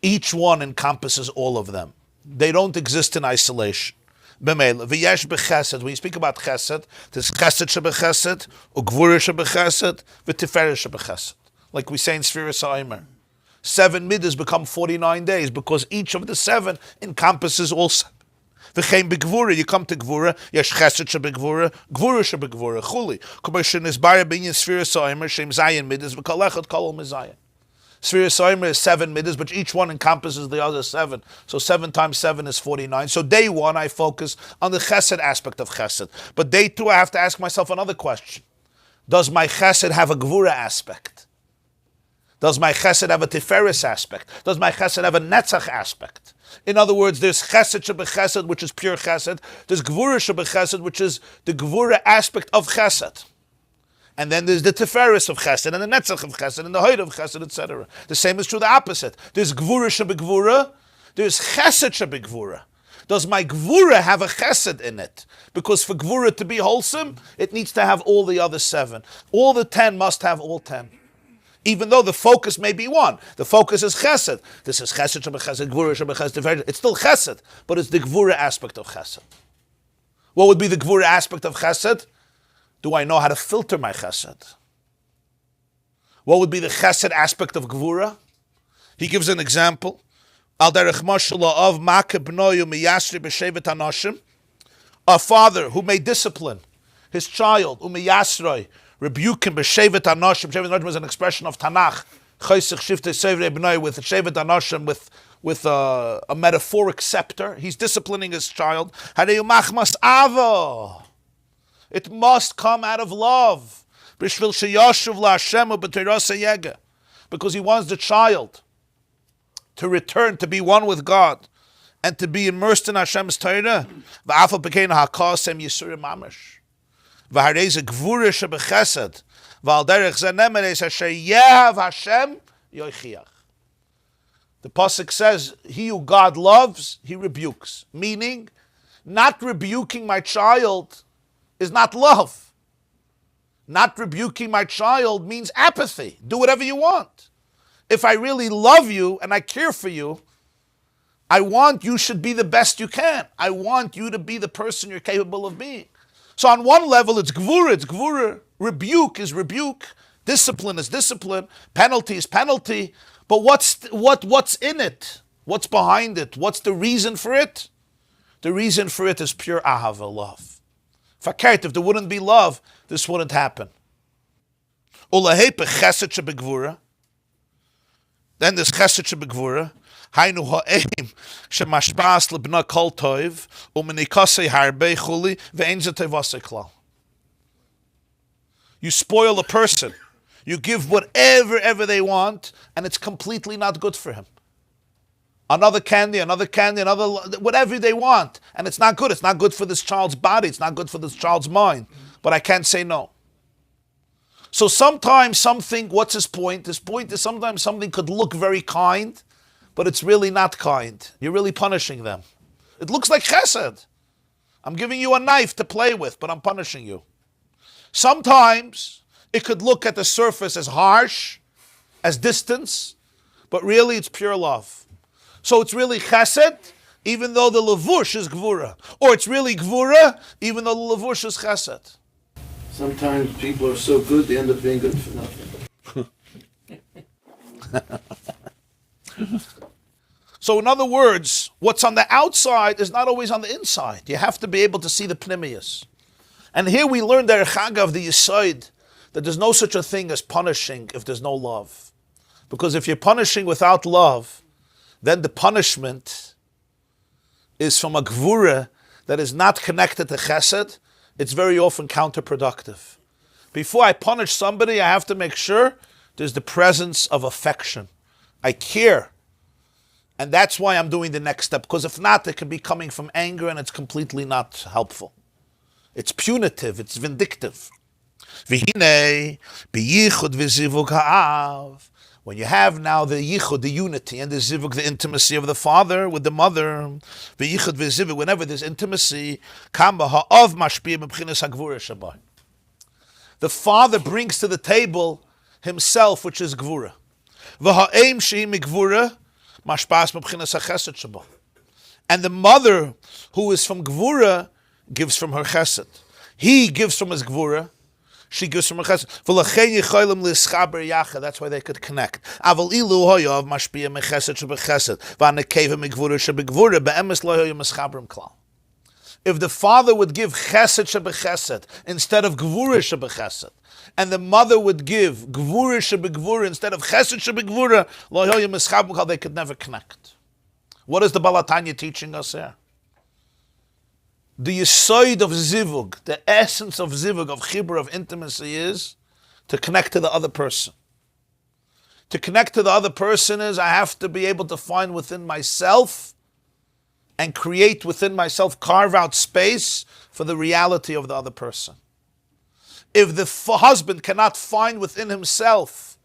Speaker 2: each one encompasses all of them. They don't exist in isolation. When you speak about chesed, there's chesed shebechesed, gevurah shebechesed, v'tiferes shebechesed. Like we say in Sfiras Maamer. 7 midas become 49 days because each of the 7 encompasses all 7. V'chein begevurah, you come to Gevurah, yesh chesed shebegevurah, gevurah shebegevurah, chuli. K'moshe nisbar binyan Sfiras Maamer, shem zayin midas, v'kol echad kol mizayin. Sfiras Maamer is 7 midas, but each one encompasses the other 7. So 7 times 7 is 49. So day 1, I focus on the chesed aspect of chesed. But day 2, I have to ask myself another question. Does my chesed have a gevurah aspect? Does my chesed have a tiferes aspect? Does my chesed have a netzach aspect? In other words, there's chesed shebechesed, which is pure chesed. There's gevurah shebechesed, which is the gevurah aspect of chesed. And then there's the tiferes of chesed, and the netzach of chesed, and the hoid of chesed, etc. The same is true the opposite. There's gevurah shebegevurah, there's chesed shebegevurah. Does my gevurah have a chesed in it? Because for gevurah to be wholesome, it needs to have all the other 7. All the 10 must have all 10. Even though the focus may be one. The focus is chesed. This is chesed shebechesed, gevurah shebechesed. It's still chesed, but it's the gevurah aspect of chesed. What would be the gevurah aspect of chesed? Do I know how to filter my chesed? What would be the chesed aspect of gevurah? He gives an example. Al derech mashal of makeh bnoyu miyasri b'shevet hanoshim. A father who may discipline his child, umiyasroi, rebuke him b'shevet hanoshim. Shevet hanoshim is an expression of Tanakh. Chaysich shiftei sevrei b'noi, with shevet hanoshim, with with a metaphoric scepter. He's disciplining his child. It must come out of love. Because he wants the child to return to be one with God and to be immersed in Hashem's Torah. The pasuk says, he who God loves, he rebukes. Meaning, not rebuking my child is not love. Not rebuking my child means apathy. Do whatever you want. If I really love you and I care for you, I want you should be the best you can. I want you to be the person you're capable of being. So on one level, it's Gevurah. Rebuke is rebuke. Discipline is discipline. Penalty is penalty. But what's in it? What's behind it? What's the reason for it? The reason for it is pure ahava, love. Fakert, if there wouldn't be love, this wouldn't happen. Then there's chesed shebegvura. Hainu ha'eim shemashbas lebna kol toiv u'menikasei harbei chuli ve'en ze tevasei klal. You spoil a person. You give whatever they want, and it's completely not good for him. Another candy, whatever they want, and it's not good. It's not good for this child's body. It's not good for this child's mind. But I can't say no. So sometimes something, what's his point? His point is sometimes something could look very kind, but it's really not kind. You're really punishing them. It looks like chesed. I'm giving you a knife to play with, but I'm punishing you. Sometimes it could look at the surface as harsh, as distance, but really it's pure love. So it's really chesed, even though the levush is gevurah. Or it's really gevurah, even though the levush is chesed.
Speaker 4: Sometimes people are so good, they end up being good for nothing.
Speaker 2: So in other words, what's on the outside is not always on the inside. You have to be able to see the pnimius. And here we learn the Chagav, the Yisoid, that there's no such a thing as punishing if there's no love. Because if you're punishing without love, then the punishment is from a gevurah that is not connected to chesed. It's very often counterproductive. Before I punish somebody, I have to make sure there's the presence of affection. I care. And that's why I'm doing the next step. Because if not, it can be coming from anger and it's completely not helpful. It's punitive, it's vindictive. When you have now the yichud, the unity, and the zivug, the intimacy of the father with the mother, whenever there's intimacy, the father brings to the table himself, which is gevurah. And the mother, who is from gevurah, gives from her chesed. He gives from his gevurah. She gives from her chesed. That's why they could connect. If the father would give chesed shebechesed instead of gevurah shebechesed, and the mother would give gevurah shebegvurah instead of chesed shebegvurah, they could never connect. What is the Balatanya teaching us here? The yisoid of zivug, the essence of zivug, of chibur, of intimacy is to connect to the other person. To connect to the other person is I have to be able to find within myself and create within myself, carve out space for the reality of the other person. If the husband cannot find within himself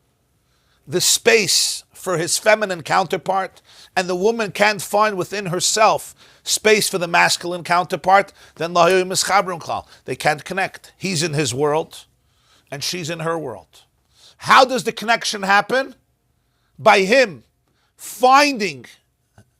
Speaker 2: the space for his feminine counterpart, and the woman can't find within herself space for the masculine counterpart, then they can't connect. He's in his world, and she's in her world. How does the connection happen? By him finding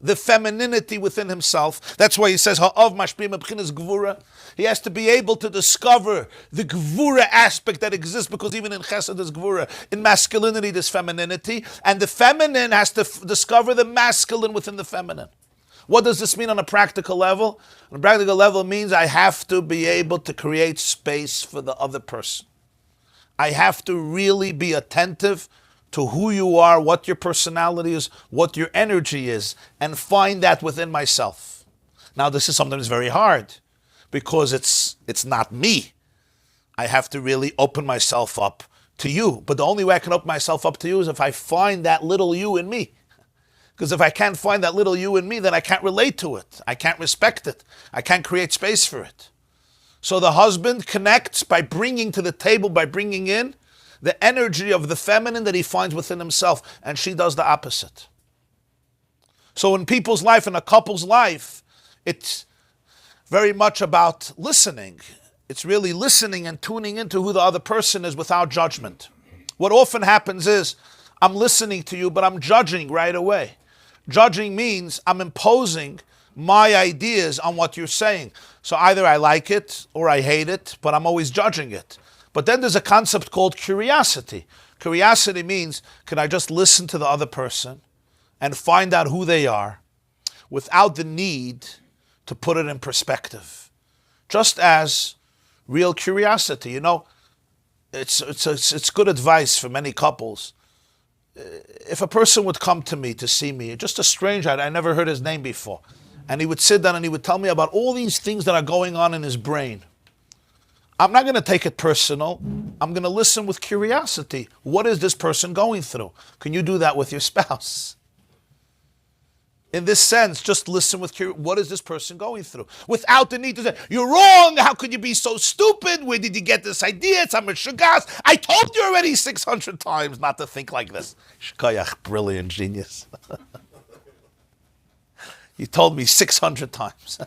Speaker 2: the femininity within himself. That's why he says, Ha'av mashpim b'chinas gevurah. He has to be able to discover the gevurah aspect that exists, because even in chesed there's gevurah. In masculinity there's femininity, and the feminine has to discover the masculine within the feminine. What does this mean on a practical level? On a practical level, it means I have to be able to create space for the other person. I have to really be attentive to who you are, what your personality is, what your energy is, and find that within myself. Now, this is something that's very hard because it's not me. I have to really open myself up to you. But the only way I can open myself up to you is if I find that little you in me. Because if I can't find that little you in me, then I can't relate to it. I can't respect it. I can't create space for it. So the husband connects by bringing to the table, by bringing in the energy of the feminine that he finds within himself. And she does the opposite. So in people's life, in a couple's life, it's very much about listening. It's really listening and tuning into who the other person is without judgment. What often happens is, I'm listening to you, but I'm judging right away. Judging means I'm imposing my ideas on what you're saying. So either I like it or I hate it, but I'm always judging it. But then there's a concept called curiosity. Curiosity means, can I just listen to the other person and find out who they are without the need to put it in perspective? Just as real curiosity. You know, it's good advice for many couples. If a person would come to me to see me, just a stranger, I never heard his name before, and he would sit down and he would tell me about all these things that are going on in his brain, I'm not going to take it personal. I'm going to listen with curiosity. What is this person going through? Can you do that with your spouse? In this sense, just listen with curiosity. What is this person going through? Without the need to say, you're wrong. How could you be so stupid? Where did you get this idea? It's a shagas. I told you already 600 times not to think like this. Shkoyach, brilliant genius. You told me 600 times.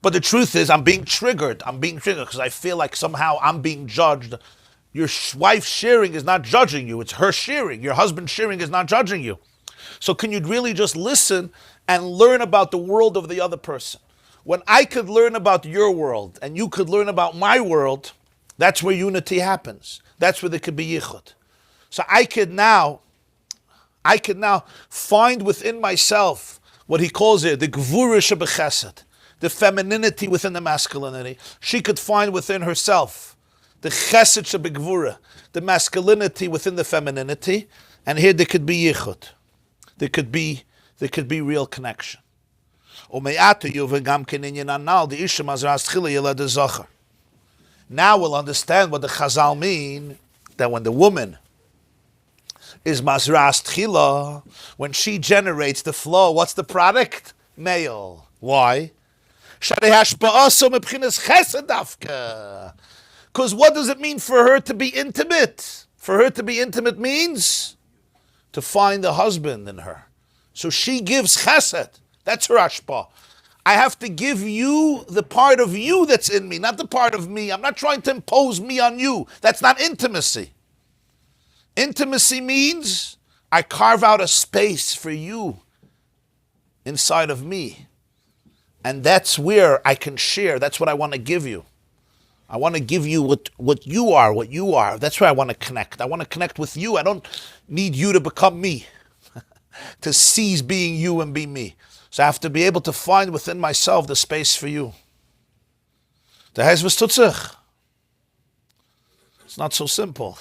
Speaker 2: But the truth is, I'm being triggered. I'm being triggered because I feel like somehow I'm being judged. Your wife sharing is not judging you. It's her sharing. Your husband sharing is not judging you. So can you really just listen and learn about the world of the other person? When I could learn about your world and you could learn about my world, that's where unity happens. That's where there could be yichud. So I could now find within myself what he calls it, the Gevurah shebechesed, the femininity within the masculinity. She could find within herself the chesed shebegvurah, the masculinity within the femininity, and here there could be yichud. There could be real connection. Now we'll understand what the Chazal mean, that when the woman is mazras tchila, when she generates the flow, what's the product? Male. Why? Because what does it mean for her to be intimate? For her to be intimate means to find a husband in her. So she gives chesed. That's her ashpa. I have to give you the part of you that's in me, not the part of me. I'm not trying to impose me on you. That's not intimacy. Intimacy means I carve out a space for you inside of me. And that's where I can share. That's what I want to give you. I want to give you what you are. That's where I want to connect. I want to connect with you. I don't need you to become me, to cease being you and be me. So I have to be able to find within myself the space for you. It's not so simple.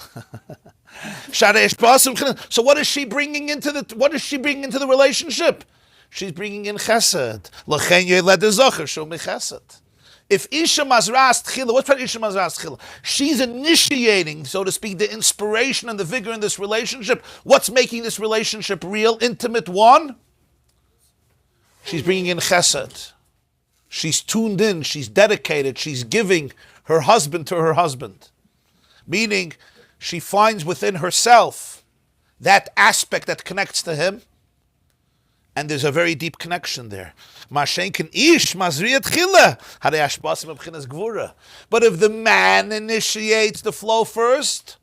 Speaker 2: So what is she bringing into the relationship? She's bringing in chesed. If Isha mazras tchila, what's about Isha mazras tchila? She's initiating, so to speak, the inspiration and the vigor in this relationship. What's making this relationship real, intimate one? She's bringing in chesed. She's tuned in, she's dedicated, she's giving her husband to her husband. Meaning, she finds within herself that aspect that connects to him, and there's a very deep connection there. But if the man initiates the flow first,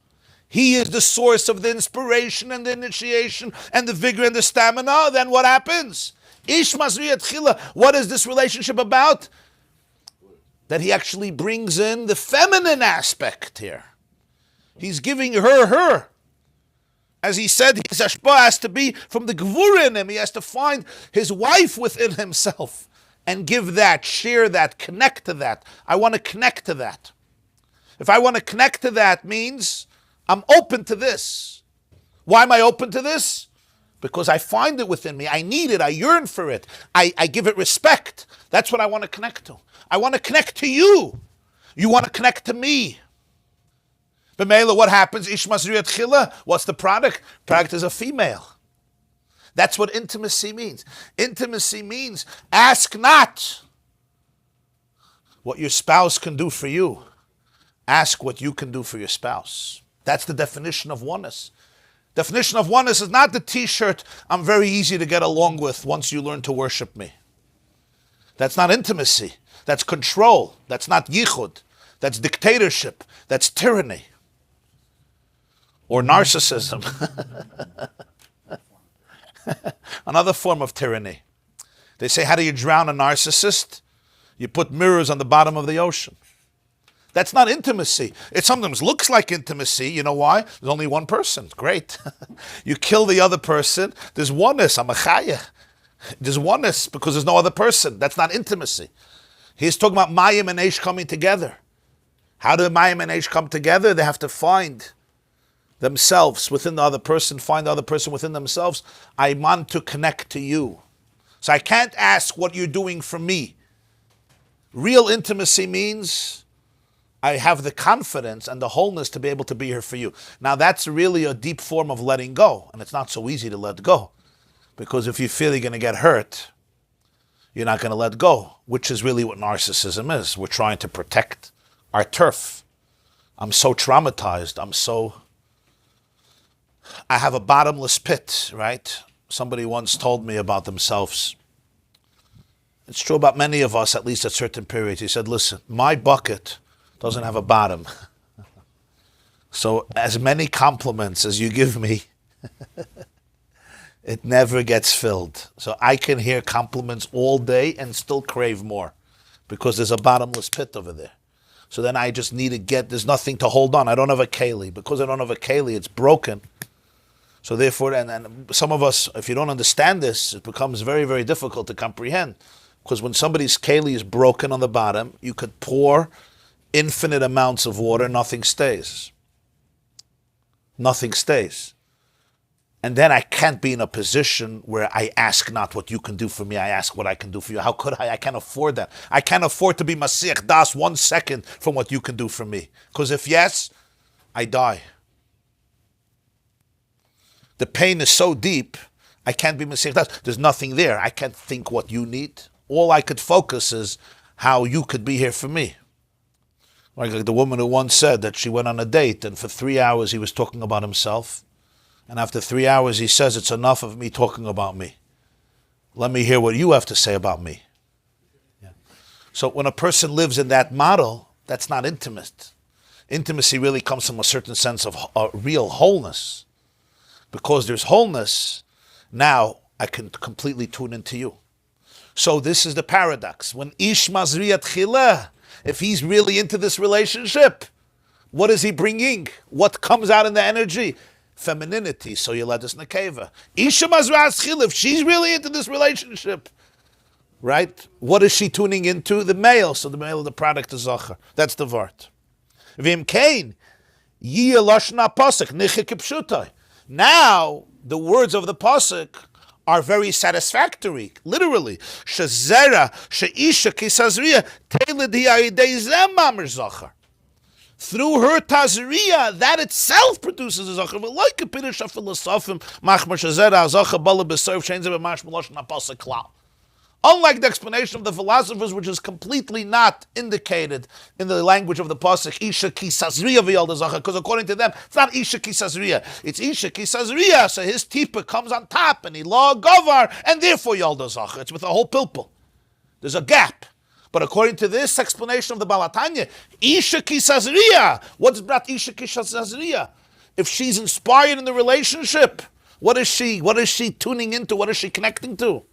Speaker 2: he is the source of the inspiration and the initiation and the vigor and the stamina, then what happens? What is this relationship about? That he actually brings in the feminine aspect here. He's giving her. As he said, his ashpa has to be from the Gevurah in him. He has to find his wife within himself and give that, share that, connect to that. I want to connect to that. If I want to connect to that means I'm open to this. Why am I open to this? Because I find it within me. I need it. I yearn for it. I give it respect. That's what I want to connect to. I want to connect to you. You want to connect to me. B'meila, what happens? Ish Sazria tchila. What's the product? Product is a female. That's what intimacy means. Intimacy means ask not what your spouse can do for you. Ask what you can do for your spouse. That's the definition of oneness. Definition of oneness is not the t-shirt, I'm very easy to get along with once you learn to worship me. That's not intimacy. That's control. That's not yichud. That's dictatorship. That's tyranny. Or narcissism. Another form of tyranny. They say, how do you drown a narcissist? You put mirrors on the bottom of the ocean. That's not intimacy. It sometimes looks like intimacy. You know why? There's only one person. Great. You kill the other person. There's oneness. I'm a chaya. There's oneness because there's no other person. That's not intimacy. He's talking about Mayim and Eish coming together. How do Mayim and Eish come together? They have to find themselves within the other person, find the other person within themselves. I want to connect to you. So I can't ask what you're doing for me. Real intimacy means I have the confidence and the wholeness to be able to be here for you. Now that's really a deep form of letting go, and it's not so easy to let go. Because if you feel you're going to get hurt, you're not going to let go, which is really what narcissism is. We're trying to protect our turf. I'm so traumatized. I have a bottomless pit, right? Somebody once told me about themselves. It's true about many of us, at least at certain periods. He said, listen, my bucket doesn't have a bottom. So as many compliments as you give me, it never gets filled. So I can hear compliments all day and still crave more because there's a bottomless pit over there. So then I just need to there's nothing to hold on. I don't have a keli. Because I don't have a keli, it's broken. So therefore, and some of us, if you don't understand this, it becomes very, very difficult to comprehend. Because when somebody's keli is broken on the bottom, you could pour infinite amounts of water, nothing stays. Nothing stays. And then I can't be in a position where I ask not what you can do for me, I ask what I can do for you. How could I? I can't afford that. I can't afford to be Mashiach Das 1 second from what you can do for me. Because if yes, I die. The pain is so deep, I can't be Mashiach Das. There's nothing there. I can't think what you need. All I could focus is how you could be here for me. Like the woman who once said that she went on a date and for 3 hours he was talking about himself. And after 3 hours, he says, it's enough of me talking about me. Let me hear what you have to say about me. Yeah. So when a person lives in that model, that's not intimate. Intimacy really comes from a certain sense of real wholeness. Because there's wholeness, now I can completely tune into you. So this is the paradox. When Ish Sazria tchila, if he's really into this relationship, what is he bringing? What comes out in the energy? Femininity, so you let us nekeva. Isha mazras chil, if she's really into this relationship, right? What is she tuning into? The male, so the male of the product is zachar. That's the vart. Vim kain, yiyah lashna pasuk, niche kipshutai. Now, the words of the pasuk are very satisfactory, literally. Shazera, sheisha ki Sazria, teiled hiyayidei zem Maamer zachar. Through her Tazria, that itself produces a Zachar. Like a Pirish of Philosophim, Machmer Shazera, Zachar, Bala Beserv, Chains of a Mash Melosh, Napasa Klau. Unlike the explanation of the philosophers, which is completely not indicated in the language of the Pasuk, Isha ki Sazria v'yalda Zachar, because according to them, it's not Isha ki Sazria, it's Isha ki Sazria, so his tipa comes on top, and he law Gavar, and therefore yalda Zachar. It's with a whole pilpul. There's a gap. But according to this explanation of the Balatanya, Isha ki Sazria. What's brought Isha ki Sazria? If she's inspired in the relationship, what is she tuning into? What is she connecting to?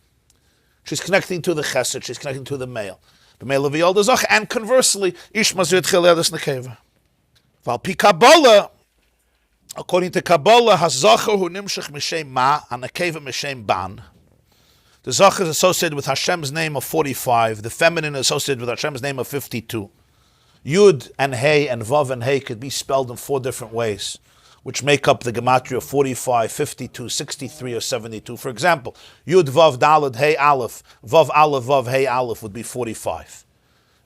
Speaker 2: She's connecting to the chesed. She's connecting to the male. The male of Yalda Zach, and conversely, Ish Mazrit Chiledas Nekeva. Val pi Kabbalah, according to Kabbalah, Hazacher hu nimshach mishem ma, and Nekeva mishem ban. The Zach is associated with Hashem's name of 45. The feminine is associated with Hashem's name of 52. Yud and Hey and Vav and Hey could be spelled in 4 different ways. which make up the gematria 45, 52, 63, or 72. For example, Yud Vav Daled Hey Aleph, Vav Hey Aleph would be 45.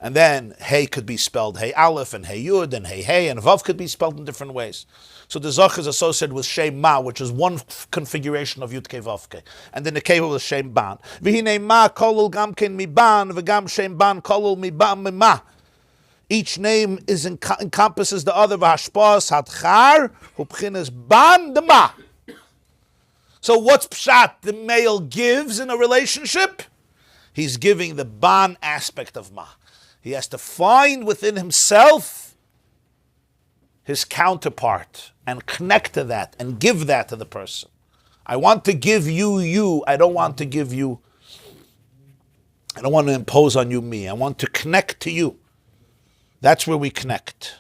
Speaker 2: And then Hey could be spelled Hey Aleph, and Hey Yud, and Hey, and Vav could be spelled in different ways. So the Zach is associated with Shem Ma, which is one configuration of Yud Ke Vav Ke. And then the Keva was Shem Ban. V'hinei Ma kolul gamken mi ban, v'gam Shem Ban kolul mi ban mi ma. Each name encompasses the other. V'hashpas hadchar hupchinas ban de ma. So what's pshat the male gives in a relationship? He's giving the ban aspect of ma. He has to find within himself his counterpart and connect to that and give that to the person. I want to give you you. I don't want to give you, I don't want to impose on you me. I want to connect to you. That's where we connect.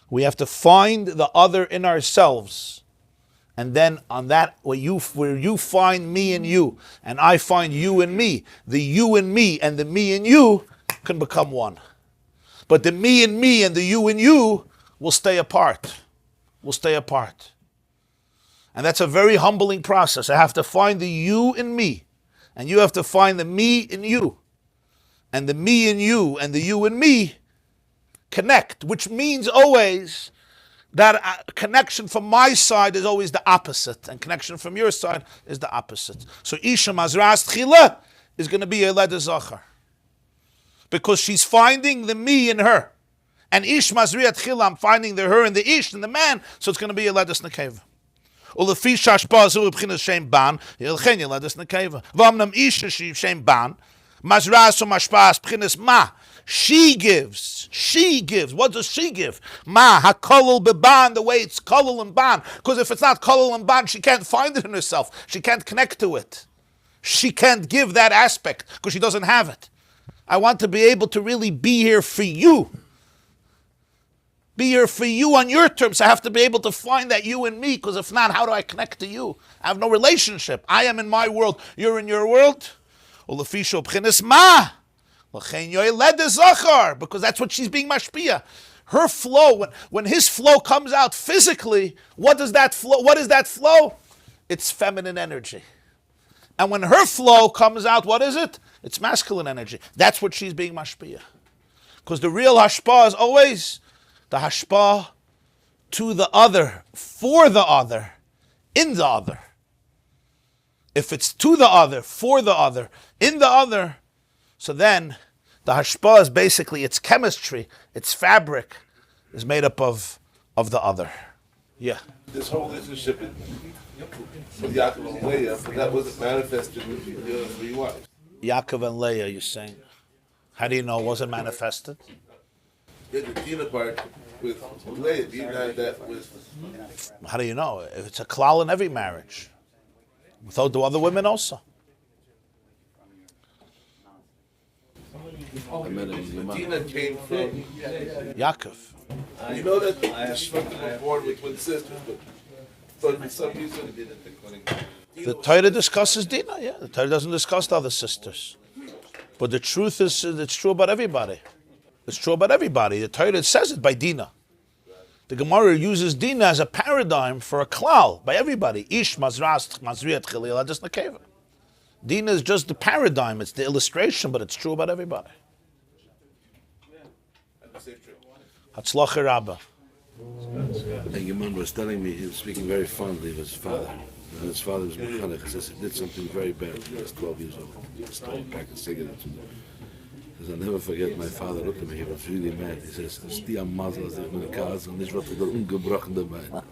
Speaker 2: We have to find the other in ourselves. And then on that, where you find me in you, and I find you in me, the you in me and the me in you can become one. But the me in me and the you in you will stay apart. Will stay apart. And that's a very humbling process. I have to find the you in me, and you have to find the me in you. And the me in you and the you in me connect, which means always that connection from my side is always the opposite, and connection from your side is the opposite. So Isha Mazras Tchila is going to be a Leda Zachar, because she's finding the me in her. And Ish Mazriat Tchila, I'm finding the her and the Ish and the man, so it's going to be a Ledas Nekeva. Ulefi Shashpa Zu B'chinas Shem Ban, Yelchen Ledas Nekeva. V'amnam Isha Shem Ban, Mazras Mashpas B'chinas Ma. She gives. What does she give? Ma, ha-kolul beban, the way it's kolul and ban. Because if it's not kolul and ban, she can't find it in herself. She can't connect to it. She can't give that aspect because she doesn't have it. I want to be able to really be here for you. Be here for you on your terms. I have to be able to find that you and me, because if not, how do I connect to you? I have no relationship. I am in my world. You're in your world. Ulefisho b'chinas ma. Because that's what she's being mashpia. Her flow, when his flow comes out physically, what is that flow? It's feminine energy. And when her flow comes out, what is it? It's masculine energy. That's what she's being mashpia. Because the real hashpah is always the hashpah to the other, for the other, in the other. If it's to the other, for the other, in the other, so then, the hashpah is basically its chemistry, its fabric, is made up of the other. Yeah.
Speaker 5: This whole relationship with Yaakov and Leah, but that wasn't manifested with the 3 wives.
Speaker 2: Yaakov and Leah, you're saying? How do you know it wasn't manifested?
Speaker 5: Yeah, the Dina part with Leah, Dina had that with...
Speaker 2: How do you know? It's a klal in every marriage. Without the other women also.
Speaker 5: Dina came from
Speaker 2: Yaakov.
Speaker 5: You know that Shvatim were born with twin sisters, but for some reason
Speaker 2: The Torah discusses Dina, yeah. The Torah doesn't discuss the other sisters. But the truth is, it's true about everybody. It's true about everybody. The Torah says it by Dina. The Gemara uses Dina as a paradigm for a klal by everybody. Ish mazriat chilil adis nekeva. Dina is just the paradigm, it's the illustration, but it's true about everybody. Hatzlacha Rabbah.
Speaker 6: A Gemara was telling me, he was speaking very fondly of his father. And his father was mechanic. He says he did something very bad when he was 12 years old. He stole a pack of cigarettes. He says, I'll never forget, my father looked at me, he was really mad. He says, Stia Mazel, als ich meine Kase, und ich wurde da ungebrochen dabei.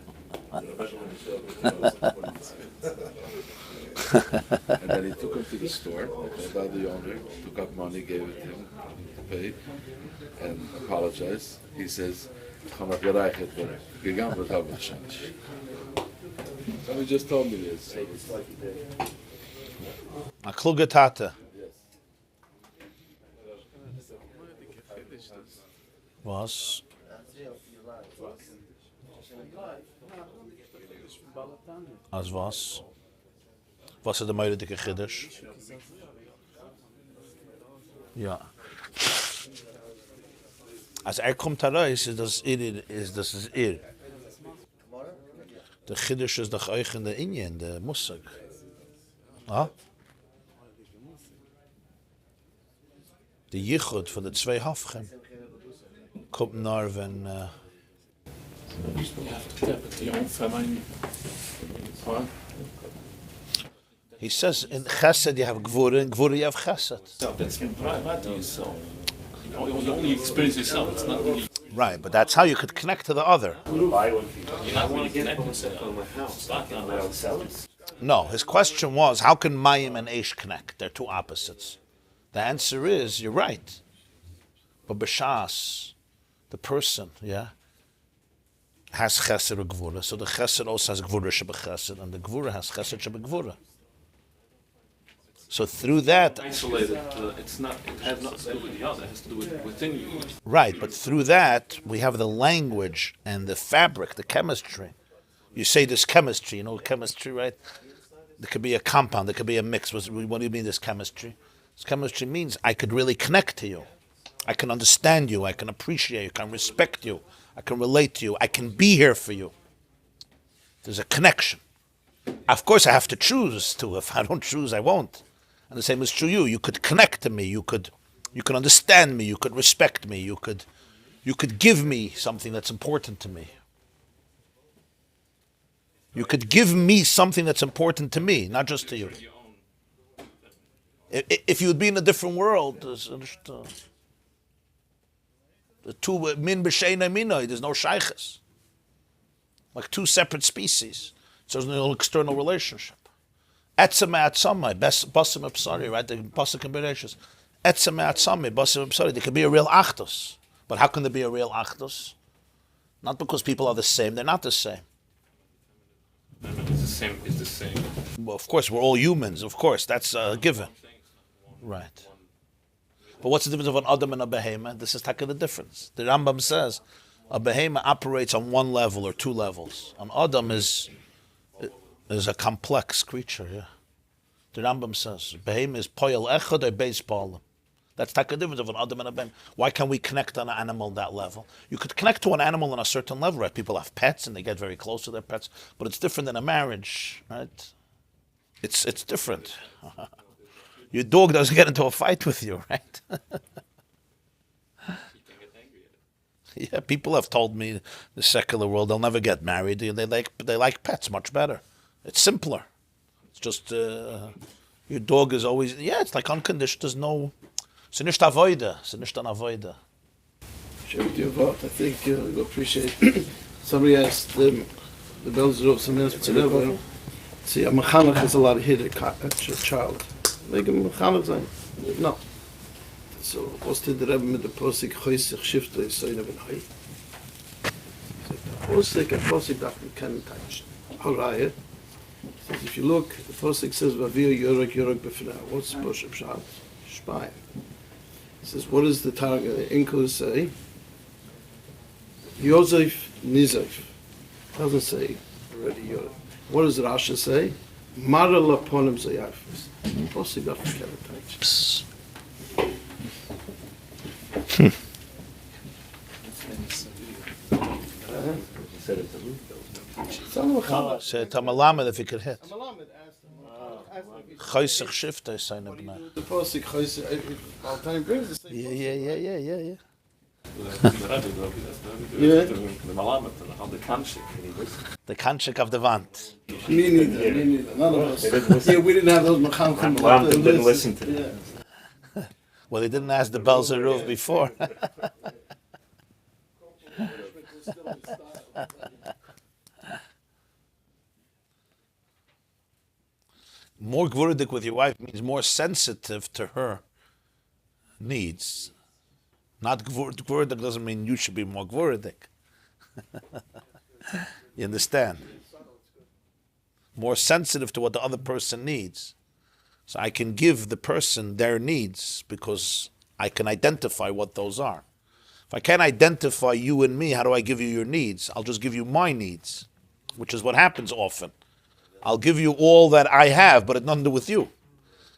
Speaker 6: And then he took him to the store, about the owner, took up money, gave it to him to pay, and apologized. He says, ich habe noch gereicht, but gegangen wird habe ich nicht. So he just told me this.
Speaker 2: A kluge Tate. Was? Als was? Was ist der Meure dicke Chiddush? Ja. Als kommt heraus, ist das Ir. The Chiddush is the Chaych and the Inyan, the Musag. Huh? The Yichud for the Zwei Hafchem. Kommt nur, wenn...
Speaker 1: You have to tap into your own feminine part.
Speaker 2: He says in Chesed you have Gevurah, in Gevurah you have Chesed.
Speaker 1: So that's private to yourself. You only experience yourself. It's not really.
Speaker 2: Right, but that's how you could connect to the other.
Speaker 1: You're not really connected to it's not that.
Speaker 2: No, his question was, how can Mayim and Eish connect? They're two opposites. The answer is, you're right. But B'Shas, the person, has Chesed or Gevurah. So the Chesed also has Gevurah Shebechesed, and the Gevurah has Chesed Shebegevurah. So through that...
Speaker 1: Isolated, it's not, it has nothing to do with the other, it has to do with within you.
Speaker 2: Right, but through that, we have the language and the fabric, the chemistry. You say this chemistry, you know chemistry, right? There could be a compound, there could be a mix. What do you mean this chemistry? This chemistry means I could really connect to you. I can understand you, I can appreciate you, I can respect you, I can relate to you, I can be here for you. There's a connection. Of course I have to choose to. If I don't choose, I won't. And the same is true you. You could connect to me, you could understand me, you could respect me, you could give me something that's important to me. You could give me something that's important to me, not just to you. If you would be in a different world, there's the two min b'sheina minoi, there's no shaykhs. Like two separate species. So there's no external relationship. Etzema atzamai, basim apsari, right? The pasuk in Bereshis. Etzema atzamai, basim apsari. There could be a real achdus. But how can there be a real achdus? Not because people are the same, they're not the same.
Speaker 1: It's the same.
Speaker 2: Well, of course, we're all humans, of course, that's a given. Right. But what's the difference of an Adam and a Behema? This is taka the difference. The Rambam says a Behema operates on one level or two levels. An Adam is a complex creature, The Rambam says Behema is poyel echad or beis po'alim. That's taka difference of an Adam and a Behema. Why can't we connect on an animal that level? You could connect to an animal on a certain level, right? People have pets and they get very close to their pets, but it's different than a marriage, right? It's different. Your dog doesn't get into a fight with you, right? Yeah, people have told me the secular world they'll never get married. They like pets much better. It's simpler. It's just your dog is always it's like unconditioned. There's no. It's nicht avoida. It's nicht an avoida.
Speaker 7: Share with you about. I think you'll appreciate. Somebody asked the bells of some minutes. See, a mechanech has a lot of hit a child. Make him mechanech sein. No. So, what's the Rebbe mit der Posik choisich shifte is so in a benai? The Posik darf man kennen touch. Alright. If you look, the Posik says, Vavir yorok befna. What's Posik Pshat? Shpai. It says, what does the target Inkos say? Yosef Nizef. Doesn't say already Yorok. What does Rasha say? Mara laponim zayafis. Posik darf man kennen touch.
Speaker 2: Say Tamalamed if he could hit. Choisich shifte is seine b'nai.
Speaker 7: The Posik choisich all time brings the same.
Speaker 2: Yeah. The kanchik of the vant.
Speaker 7: Me neither. None of us. Yeah, we didn't have those mechanchim.
Speaker 3: Didn't listen to them.
Speaker 2: Well, they didn't ask the Belzer roof before. More gvuridik with your wife means more sensitive to her needs. Not gvuridik doesn't mean you should be more gvuridik. You understand? More sensitive to what the other person needs. So I can give the person their needs because I can identify what those are. If I can't identify you and me, how do I give you your needs? I'll just give you my needs, which is what happens often. I'll give you all that I have, but it's nothing to do with you.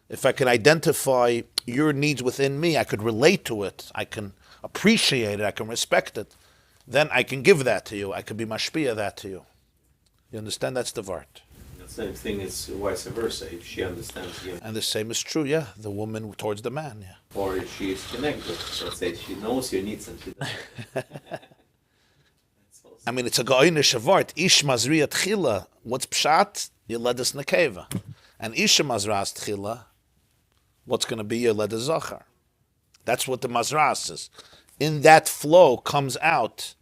Speaker 2: If I can identify your needs within me, I could relate to it, I can appreciate it, I can respect it, then I can give that to you. I can be mashpia that to you. You understand? That's the vart.
Speaker 3: The same thing is vice versa. If she understands you,
Speaker 2: And the same is true, yeah, the woman towards the man, yeah.
Speaker 3: or if she is connected, let's say she knows your needs and she doesn't. That's also-
Speaker 2: I mean, it's a goynish vart. Ish mazriya tchila. What's pshat? Yeledes nekeva. And Isha mazras tchila. What's going to be Yeledes zachar? That's what the mazras is. In that flow comes out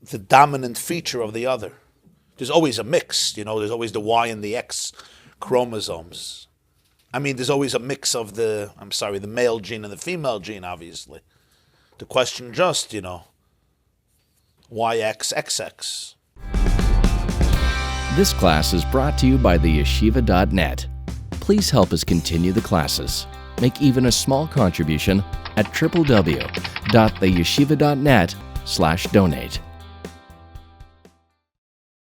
Speaker 2: the dominant feature of the other. There's always a mix, there's always the Y and the X chromosomes. I mean, there's always a mix of the male gene and the female gene, obviously. The question just, YXXX.
Speaker 8: This class is brought to you by theyeshiva.net. Please help us continue the classes. Make even a small contribution at www.theyeshiva.net/donate.